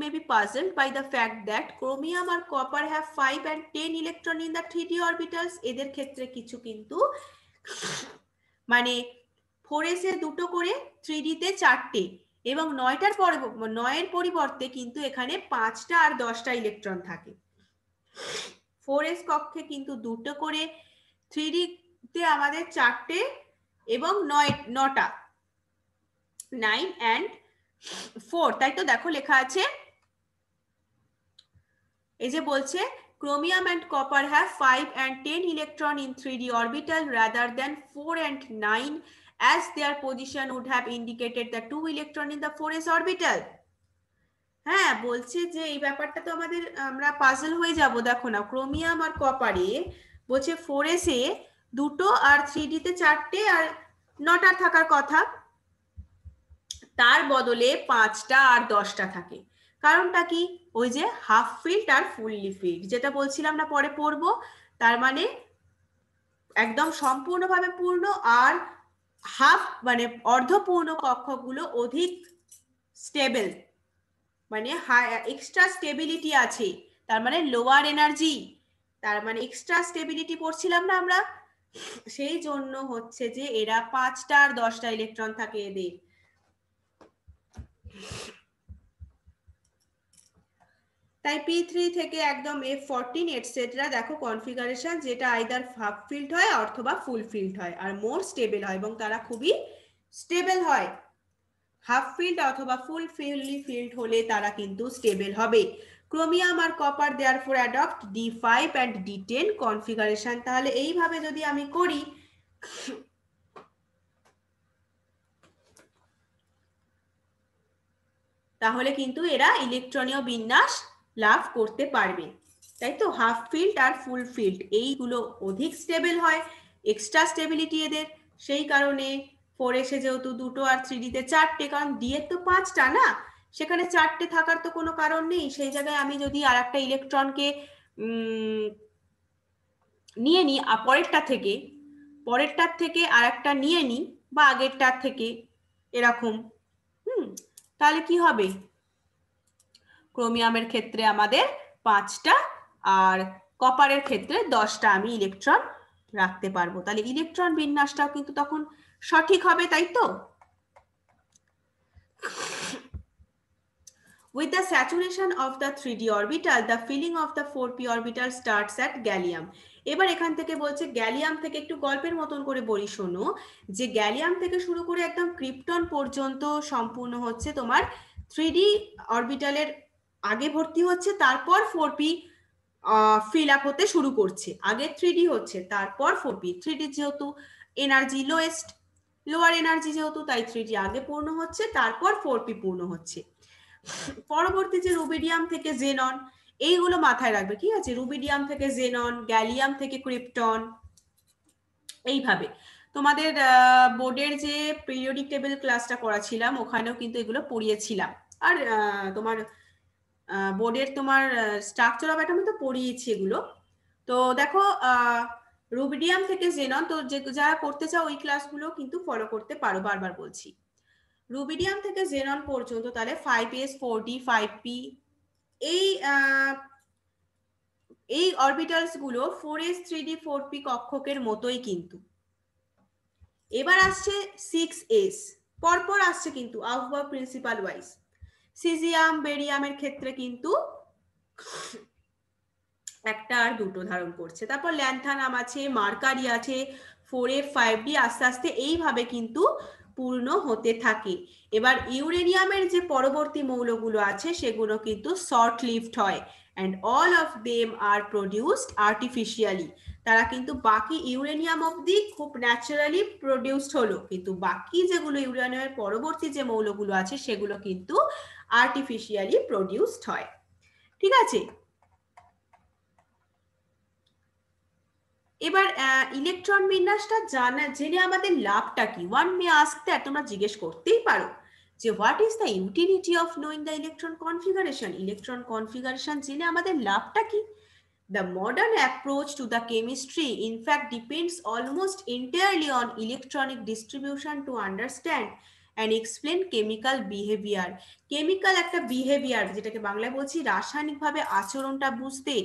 may be puzzled by the fact that chromium R copper have 5 and 10 electron in the 3d orbitals. এদের ক্ষেত্রে কিছু কিন্তু মানে 4s এ দুটো করে, 3d তে 4টে, এবং 9এর পরিবর্তে কিন্তু এখানে 5টা আর 10টা ইলেকট্রন থাকে। 4s কক্ষে কিন্তু দুটো করে, 3d তে আমাদের 4টে এবং 9টা, 9 and 4, তাই তো? দেখো লেখা আছে, এই যে বলছে chromium and copper have 5 and 10 electron in 3d orbital rather than 4 and 9, as their position would have indicated the 2 electron in the 4s orbital. হ্যাঁ, বলছে যে এই ব্যাপারটা তো আমাদের আমরা পাজল হয়ে যাব। দেখো না, ক্রোমিয়াম আর কপারে বলছে 4s এ দুটো আর 3d তে 4টে আর 9টা থাকার কথা, তার বদলে 5টা আর 10টা থাকে। কারণটা কি? ওই যে হাফ ফিল্ড আর ফুললি ফিল্ড, যেটা বলছিলাম না পরে পড়বো। তার মানে একদম সম্পূর্ণভাবে পূর্ণ আর হাফ মানে অর্ধপূর্ণ কক্ষগুলো অধিক স্টেবল, মানে এক্সট্রা স্টেবিলিটি আছে, তার মানে লোয়ার এনার্জি, তার মানে এক্সট্রা স্টেবিলিটি পড়ছিলাম না আমরা, সেই জন্য হচ্ছে যে এরা 5টা আর 10টা ইলেকট্রন থাকে এদের। তাই P3 থেকে একদম F14 এটসেট্রা দেখো কনফিগারেশন, যেটা আইদার হাফ ফিল্ড হয় অথবা ফুল ফিল্ড হয়, আর মোর স্টেবল হয়, এবং তারা খুবই স্টেবল হয়। হাফ ফিল্ড অথবা ফুল ফিল্ডলি ফিল্ড হলে তারা কিন্তু স্টেবল হবে। ক্রোমিয়াম আর copper therefore adopt D5 and D10 configuration. তাহলে এইভাবে যদি আমি করি, তাহলে কিন্তু এরা ইলেকট্রনীয় বিন্যাস লাভ করতে পারবে, তাই তো? হাফ ফিল্ড আর ফুল ফিল্ড এইগুলো অধিক স্টেবল হয়, এক্সট্রা স্টেবিলিটি এদের, সেই কারণে 4s যেহেতু দুটো আর 3d তে চারটে, কারণ d এর তো 5টা না, সেখানে চারটে থাকার তো কোনো কারণ নেই। সেই জায়গায় আমি যদি আর একটা ইলেকট্রনকে নিয়ে নিই পরেরটার থেকে আর একটা নিয়ে নিই, বা আগেরটার থেকে এরকম, তাহলে কি হবে? ক্রোমিয়ামের ক্ষেত্রে আমাদের 5টা আর কপারের ক্ষেত্রে 10টা আমি ইলেকট্রন রাখতে পারবো। তাহলে ইলেকট্রন বিন্যাসটাও কিন্তু তখন সঠিক হবে, তাই তো? With the saturation of the 3d orbital, the filling of the 4p orbital starts at gallium. এবার এখান থেকে বলছে গ্যালিয়াম থেকে, একটু গল্পের মতন করে বলি শোনো, যে গ্যালিয়াম থেকে শুরু করে একদম ক্রিপ্টন পর্যন্ত সম্পূর্ণ হচ্ছে তোমার 3d অরবিটালের আগে ভর্তি হচ্ছে, তারপর 4p ফিল আপ হতে শুরু করছে। আগে 3d হচ্ছে, তারপর 4p। 3d যেহেতু এনার্জি লোয়েস্ট, লোয়ার এনার্জি যেহেতু, তাই 3d আগে পূর্ণ হচ্ছে, তারপর 4p পূর্ণ হচ্ছে। পরবর্তী যে রুবিডিয়াম থেকে জেনন, এইগুলো মাথায় রাখবে, ঠিক আছে? রুবিডিয়াম থেকে জেনন, গ্যালিয়াম থেকে ক্রিপ্টন, এইভাবে তোমাদের বোর্ডের যে পিরিয়ডিক টেবিল ক্লাসটা করাছিলাম ওখানেও কিন্তু এগুলো পড়িয়েছিলাম। আর তোমার বোর্ডের তোমার স্ট্রাকচার অফ অ্যাটমে তো পড়িয়েছি এগুলো। তো দেখো রুবিডিয়াম থেকে জেনন, তো যারা করতে চাও ওই ক্লাসগুলো কিন্তু ফলো করতে পারো, বারবার বলছি। রুবিডিয়াম থেকে জেনন পর্যন্ত তাহলে 5s 4d 5p এই অরবিটালস গুলো 4s 3d 4p কক্ষকের মতোই কিন্তু। এবার আসছে 6s, পরপর আসছে কিন্তু আউটওয়ার্ড প্রিন্সিপাল ওয়াইজ। সিজিয়াম বেরিয়ামের ক্ষেত্রে কিন্তু একটা আর দুটো ধারণ করছে। তারপর ল্যান্থানাম আছে, মার্কারি আছে, 4f 5d আস্তে আস্তে এইভাবে কিন্তু পূর্ণ হতে থাকে। এবার ইউরেনিয়ামের যে পরবর্তী মৌলগুলো আছে সেগুলো কিন্তু শর্ট লিভড হয়, and all of them are produced artificially. তারা কিন্তু বাকি ইউরেনিয়াম অবধি খুব ন্যাচারালি প্রডিউসড হলো, কিন্তু বাকি যেগুলো ইউরেনিয়ামের পরবর্তী যে মৌলগুলো আছে সেগুলো কিন্তু আর্টিফিশিয়ালি প্রডিউসড হয়, ঠিক আছে? এবার ইলেকট্রন বিন্যাসটা জেনে আমাদের লাভটা কি? ওয়ান মে আস্ক দ্যাট, তোমরা জিজ্ঞেস করতেই পারো যে what is the utility of knowing the electron configuration? Electron configuration জেনে আমাদের লাভটা কি? The modern approach to the chemistry in fact depends almost entirely on electronic distribution to understand and explain chemical behavior. Chemical একটা behavior, যেটাকে বাংলায় বলছি রাসায়নিকভাবে আচরণটা বুঝতে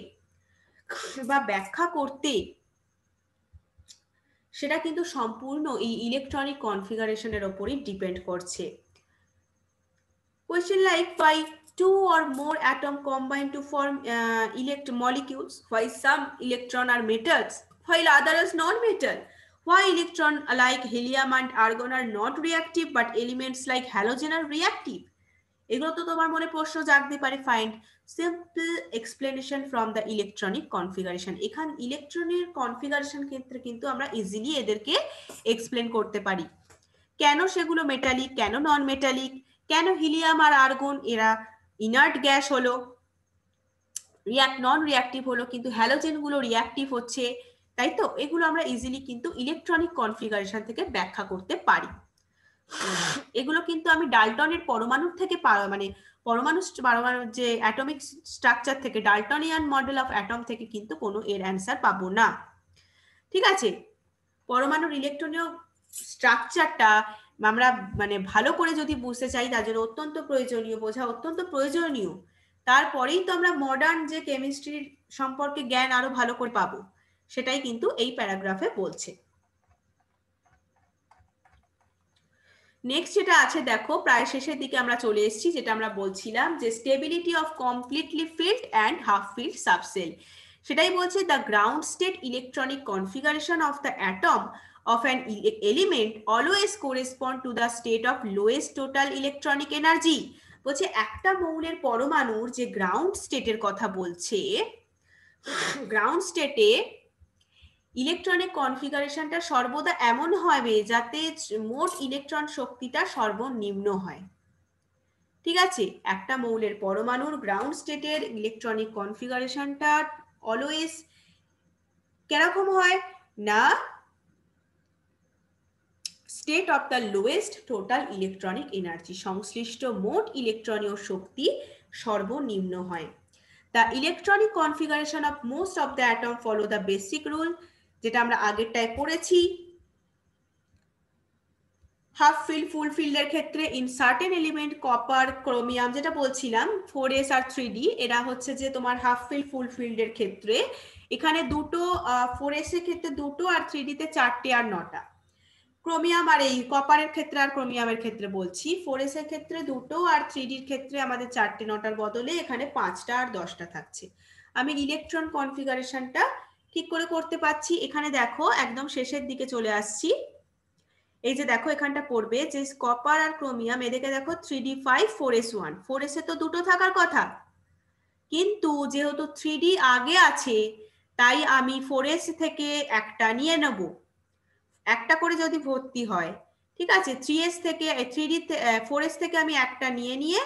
বা ব্যাখ্যা করতে, সেটা কিন্তু সম্পূর্ণ এই ইলেকট্রনিক কনফিগারেশনের উপরই ডিপেন্ড করছে। Question like why two or more atoms combine to form molecules? Why some electrons are metals while others non-metal? Why electrons like helium and argon are not reactive but elements like halogen are reactive? এগুলো তো তোমার মনে প্রশ্ন জাগতে পারে। Find simple explanation from the electronic configuration. এখান ইলেকট্রনের configuration ক্ষেত্রে কিন্তু আমরা ইজিলি এদেরকে এক্সপ্লেন করতে পারি। কেন সেগুলো মেটালিক, কেন নন মেটালিক, কেন হিলিয়াম আর আর্গন এরা ইনার্ট গ্যাস হলো, নন রিয়াক্টিভ হলো, কিন্তু হ্যালোজেন গুলো রিয়াক্টিভ হচ্ছে, তাই তো? এগুলো আমরা ইজিলি কিন্তু ইলেকট্রনিক কনফিগারেশন থেকে ব্যাখ্যা করতে পারি। এগুলো কিন্তু আমি ডাল্টনের পরমাণুর থেকে মানে পরমাণু যে অ্যাটমিক স্ট্রাকচার থেকে, ডাল্টনিয়ান মডেল অফ অ্যাটম থেকে কিন্তু কোনো এর অ্যান্সার পাবো না, ঠিক আছে? পরমাণুর ইলেকট্রনীয় স্ট্রাকচারটা আমরা মানে ভালো করে যদি বুঝতে চাই, তার জন্য অত্যন্ত প্রয়োজনীয়, বোঝা অত্যন্ত প্রয়োজনীয়। তারপরেই তো আমরা মডার্ন যে কেমিস্ট্রির সম্পর্কে জ্ঞান আরো ভালো করে পাবো, সেটাই কিন্তু এই প্যারাগ্রাফে বলছে। নেক্সট যেটা আছে দেখো, প্রায় শেষের দিকে আমরা চলে এসেছি, যেটা আমরা বলছিলাম যে stability of completely field and half field subshell. সেটাই বলছে the ground state electronic configuration of the atom of an element always correspond to the state of lowest total electronic energy. বলছে একটা মৌলের পরমাণুর যে গ্রাউন্ড স্টেটের কথা বলছে, গ্রাউন্ড স্টেটে ইলেকট্রনিক কনফিগারেশনটা সর্বদা এমন হবে যাতে মোট ইলেকট্রন শক্তিটা সর্বনিম্ন হয়, ঠিক আছে, একটা মৌলের পরমাণুর গ্রাউন্ড স্টেটের ইলেকট্রনিক কনফিগারেশনটা অলওয়েজ কিরকম হয় না, state of the lowest total electronic energy, সংশ্লিষ্ট মোট ইলেকট্রনীয় শক্তি সর্বনিম্ন হয়। The electronic configuration of most of the atom follow the basic rule, যেটা আমরা আগেরটায় পড়েছি। হাফ ফিল্ড ফুল ফিল্ডের ক্ষেত্রে in certain element copper chromium, যেটা বলছিলাম 4s আর 3d, এরা হচ্ছে যে তোমার হাফ ফিল্ড ফুল ফিল্ডের ক্ষেত্রে এখানে দুটো, 4s এর ক্ষেত্রে দুটো আর 3d তে 4টে আর 9টা। ক্রোমিয়াম আর এই কপারের ক্ষেত্রে আর ক্রোমিয়ামের ক্ষেত্রে বলছি, 4s এর ক্ষেত্রে দুটো আর 3dর ক্ষেত্রে আমাদের 4টে 9টার বদলে এখানে 5টা আর 10টা থাকছে। আমি ইলেকট্রন কনফিগারেশনটা ঠিক করে করতে পারছি। এখানে দেখো একদম শেষের দিকে চলে আসছি। এই যে দেখো এখানটা পড়বে যে কপার আর ক্রোমিয়াম, এদিকে দেখো 3d5 4s1, 4s এ তো দুটো থাকার কথা, কিন্তু যেহেতু 3d আগে আছে তাই আমি 4s থেকে একটা নিয়ে নেব, একটা করে যদি ভর্তি হয়, ঠিক আছে, 3s থেকে 3d 4s থেকে আমি একটা নিয়ে নিয়ে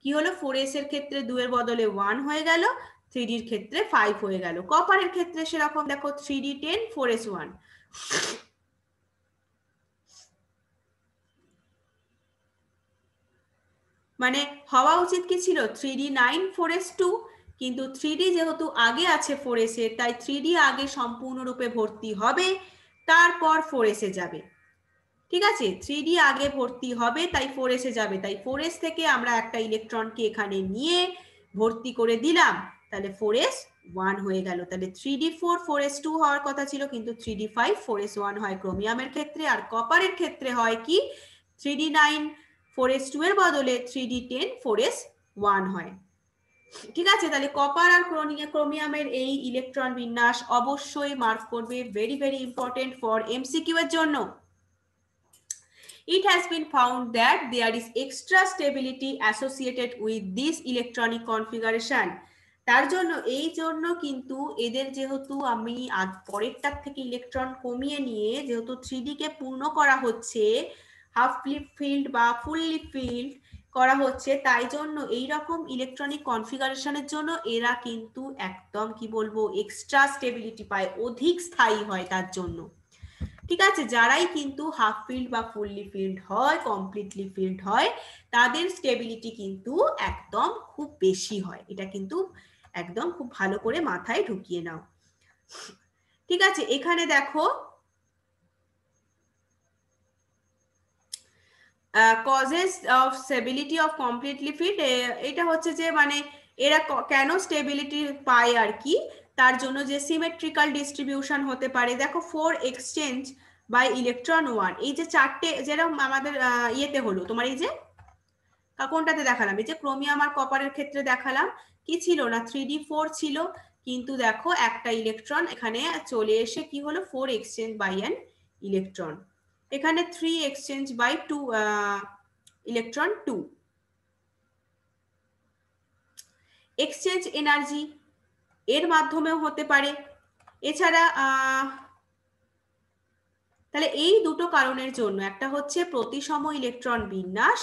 কি হলো, 4s এর ক্ষেত্রে 2 এর বদলে 1 হয়ে গেল, 3d এর ক্ষেত্রে 5 হয়ে গেল। কপারের ক্ষেত্রে সেরকম দেখো 3d10 4s1, মানে হওয়া উচিত কি ছিল 3d9 4s2, কিন্তু 3d যেহেতু আগে আছে 4s এর, তাই 3d আগে সম্পূর্ণরূপে ভর্তি হবে, তারপর 4s এ যাবে। ঠিক আছে, 3d আগে ভর্তি হবে তাই 4s এ যাবে, তাই 4s থেকে আমরা একটা ইলেকট্রনকে এখানে নিয়ে ভর্তি করে দিলাম, তাহলে 4s 1 হয়ে গেল। তাহলে 3d4 4s2 হওয়ার কথা ছিল, কিন্তু 3d5 4s1 হয় ক্রোমিয়ামের ক্ষেত্রে। আর কপারের ক্ষেত্রে হয় কি 3d9 4s2 এর বদলে 3d10 4s1 হয়। ঠিক আছে, তাহলে কপার আর ক্রোমিয়ামের এই ইলেকট্রন বিন্যাস অবশ্যই মার্ক করবে, very very important for MCQ এর জন্য। It has been found that there is extra stability associated with this electronic configuration. তার জন্য এই জন্য কিন্তু এদের যেহেতু আমি পরেরটার থেকে ইলেকট্রন কমিয়ে নিয়ে যেহেতু 3d কে পূর্ণ করা হচ্ছে, হাফ ফিল্ড বা ফুললি ফিল্ড করা হচ্ছে, তাই জন্য এই রকম ইলেকট্রনিক কনফিগারেশনের জন্য এরা কিন্তু একদম কি বলবো এক্সট্রা স্টেবিলিটি পায়, অধিক স্থায়ী হয় তার জন্য। ঠিক আছে, যারাই কিন্তু হাফ ফিল্ড বা ফুললি ফিল্ড হয়, কমপ্লিটলি ফিল্ড হয়, তাদের স্টেবিলিটি কিন্তু একদম খুব বেশি হয়। এটা কিন্তু একদম খুব ভালো করে মাথায় ঢুকিয়ে নাও। ঠিক আছে, এখানে দেখো causes of stability of completely field, এটা হচ্ছে যে মানে এরা কেন স্টেবিলিটি পায় আর কি, তার জন্য যে সিমেট্রিক্যাল ডিস্ট্রিবিউশন হতে পারে। দেখো 4 এক্সচেঞ্জ বাই ইলেকট্রন 1, এই যে 4টে যেরকম আমাদের ইয়েতে হলো তোমার, এই যে কোনটাতে দেখালাম, এই যে ক্রোমিয়াম আর কপারের ক্ষেত্রে দেখালাম, কি ছিল না 3d4 ছিল, কিন্তু দেখো একটা ইলেকট্রন এখানে চলে এসে কি হলো 4 এক্সচেঞ্জ বাই অ্যান ইলেকট্রন, এখানে 3 এক্সচেঞ্জ বাই 2 ইলেকট্রন 2। এক্সচেঞ্জ এনার্জি এর মাধ্যমেও হতে পারে। এছাড়া তাহলে এই দুটো কারণের জন্য, একটা হচ্ছে প্রতিসম ইলেকট্রন বিন্যাস,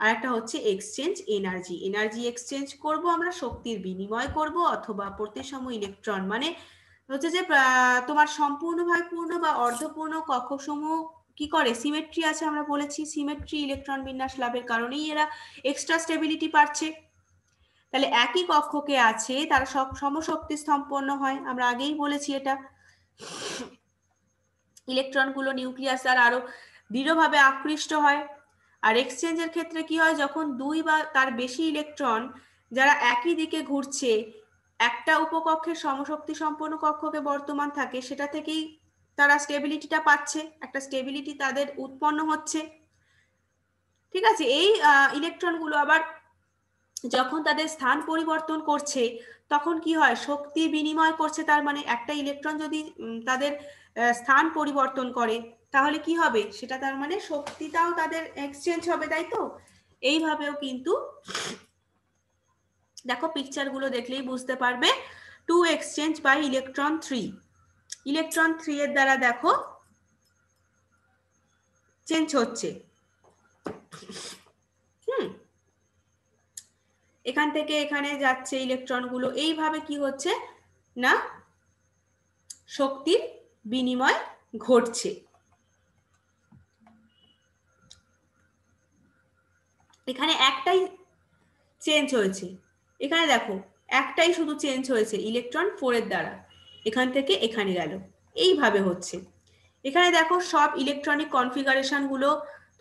আর একটা হচ্ছে এক্সচেঞ্জ এনার্জি। এনার্জি এক্সচেঞ্জ করব আমরা, শক্তির বিনিময় করব, অথবা প্রতিসম ইলেকট্রন মানে হচ্ছে যে তোমার সম্পূর্ণভাবে পূর্ণ বা অর্ধপূর্ণ কক্ষসমূহ কি করে, সিমেট্রি আছে, আমরা বলেছি সিমেট্রি ইলেকট্রন বিন্যাস লাভের কারণেই এরা এক্সট্রা স্টেবিলিটি পাচ্ছে। তাহলে একই কক্ষকে আছে তারা সব সমশক্তি সম্পন্ন হয়, আমরা আগেই বলেছি এটা। ইলেকট্রনগুলো নিউক্লিয়াস দ্বারা আরো দৃঢ়ভাবে আকৃষ্ট হয়। আর এক্সচেঞ্জের ক্ষেত্রে কি হয়, যখন 2 বা তার বেশি ইলেকট্রন যারা একই দিকে ঘুরছে, একটা উপকক্ষের সমশক্তি সম্পন্ন কক্ষকে বর্তমান থাকে, সেটা থেকেই তারা স্টেবিলিটিটা পাচ্ছে, একটা স্টেবিলিটি তাদের উৎপন্ন হচ্ছে। ঠিক আছে, এই ইলেকট্রনগুলো আবার যখন তাদের স্থান পরিবর্তন করছে তখন কি হয়, শক্তি বিনিময় করছে, তার মানে একটা ইলেকট্রন যদি তাদের স্থান পরিবর্তন করে তাহলে কি হবে, সেটা তার মানে শক্তিটাও তাদের এক্সচেঞ্জ হবে, তাই তো। এইভাবেও কিন্তু দেখো পিকচার গুলো দেখলেই বুঝতে পারবে, 2 এক্সচেঞ্জ বাই ইলেকট্রন 3, ইলেকট্রন 3 এর দ্বারা দেখো চেঞ্জ হচ্ছে। এখান থেকে এখানে যাচ্ছে ইলেকট্রনগুলো, এইভাবে কি হচ্ছে না শক্তির বিনিময় ঘটছে। এখানে একটাই চেঞ্জ হয়েছে, এখানে দেখো একটাই শুধু চেঞ্জ হয়েছে ইলেকট্রন 4 এর দ্বারা, এখান থেকে এখানে গেল, এইভাবে হচ্ছে। এখানে দেখো সব ইলেকট্রনিক কনফিগারেশন গুলো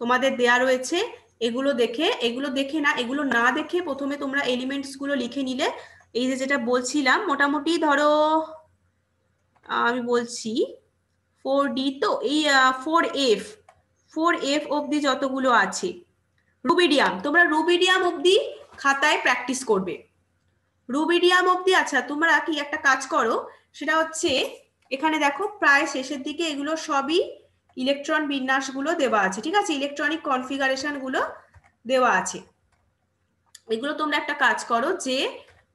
তোমাদের দেয়া রয়েছে, এগুলো দেখে না, এগুলো না দেখে প্রথমে তোমরা এলিমেন্টস গুলো লিখে নিলে, এই যে যেটা বলছিলাম মোটামুটি ধরো আমি বলছি 4D তো এই 4F অবধি যতগুলো আছে, রুবিডিয়াম, তোমরা রুবিডিয়াম অবধি খাতায় প্র্যাকটিস করবে, রুবিডিয়াম অবধি। আচ্ছা তোমরা কি একটা কাজ করো, সেটা হচ্ছে এখানে দেখো প্রায় শেষের দিকে এগুলো সবই ইলেকট্রন বিন্যাসগুলো দেওয়া আছে, ঠিক আছে, ইলেকট্রনিক কনফিগারেশন গুলো দেওয়া আছে। এগুলো তোমরা একটা কাজ করো যে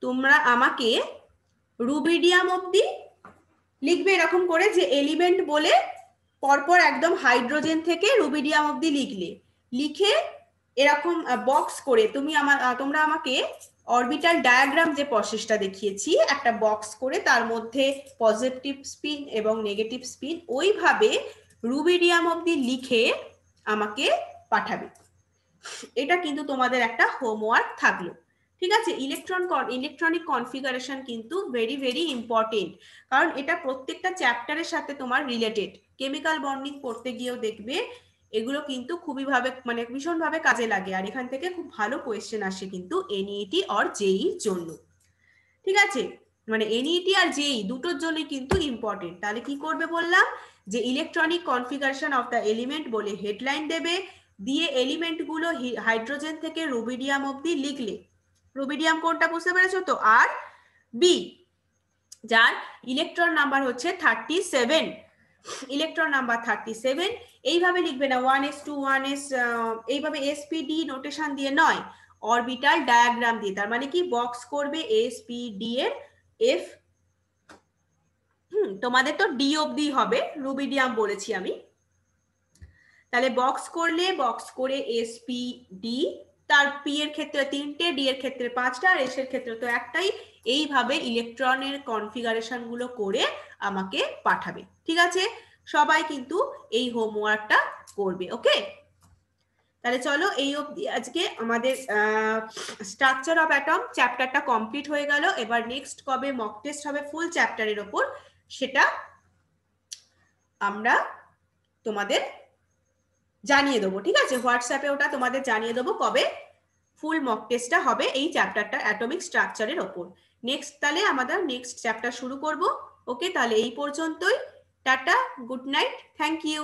তোমরা আমাকে রুবিডিয়াম অবধি লিখবে এরকম করে, যে এলিমেন্ট বলে পরপর একদম হাইড্রোজেন থেকে রুবিডিয়াম অবধি লিখে এরকম বক্স করে তোমরা আমাকে অরবিটাল ডায়াগ্রাম যে প্রসেসটা দেখিয়েছি, একটা বক্স করে তার মধ্যে পজিটিভ স্পিন এবং নেগেটিভ স্পিন ওইভাবে রুবিডিয়াম অবধি লিখে আমাকে পাঠাবে। এটা কিন্তু তোমাদের একটা হোমওয়ার্ক থাকলো, ঠিক আছে। ইলেকট্রনিক কনফিগারেশন কিন্তু ভেরি ভেরি ইম্পর্টেন্ট, কারণ এটা প্রত্যেকটা চ্যাপ্টারের সাথে তোমার রিলেটেড। কেমিক্যাল বন্ডিং করতে গিয়েও দেখবে এগুলো কিন্তু খুবই ভাবে মানে ভীষণভাবে কাজে লাগে, আর এখান থেকে খুব ভালো কোয়েশ্চেন আসে কিন্তু এনইটি আর জেইর জন্য, ঠিক আছে। মানে এনইটি আর জেই দুটোর জন্যই কিন্তু ইম্পর্টেন্ট। তাহলে কি করবে বললাম, যে electronic configuration of the element বলে হেডলাইন দেবে, দিয়ে এলিমেন্ট গুলো হাইড্রোজেন থেকে রুবিডিয়াম অবধি লিখলে, রুবিডিয়াম কোনটা বুঝতে পেরেছো তো, আর বি যার ইলেকট্রন নাম্বার হচ্ছে 37, ইলেকট্রন নাম্বার 37, এইভাবে লিখবে না 1s2 1s, এইভাবে এসপিডি নোটেশন দিয়ে নয়, অরবিটাল ডায়াগ্রাম দিয়ে, তার মানে কি বক্স করবে এসপিডি এর এফ, তোমাদের তো ডি অবধি হবে, রুবিডিয়াম বলেছি আমি, তাহলে বক্স করে এসপিডি, তার পি এর ক্ষেত্রে 3টে, ডি এর ক্ষেত্রে 5টা, আর এস এর ক্ষেত্রে তো একটাই, এইভাবে ইলেকট্রনের কনফিগারেশন গুলো করে আমাকে পাঠাবে, ঠিক আছে। সবাই কিন্তু এই হোমওয়ার্কটা করবে, ওকে। তাহলে চলো এই অবধি আজকে আমাদের স্ট্রাকচার অফ অ্যাটম চ্যাপ্টারটা কমপ্লিট হয়ে গেল। এবার নেক্সট কবে মক টেস্ট হবে ফুল চ্যাপ্টারের ওপর, সেটা আমরা তোমাদের জানিয়ে দেবো, ঠিক আছে, হোয়াটসঅ্যাপে ওটা তোমাদের জানিয়ে দেবো কবে ফুল মক টেস্টটা হবে এই চ্যাপ্টারটা অ্যাটমিক স্ট্রাকচারের ওপর। নেক্সট তাহলে আমাদের নেক্সট চ্যাপ্টার শুরু করব, ওকে। তাহলে এই পর্যন্তই, ta-ta, good night, thank you.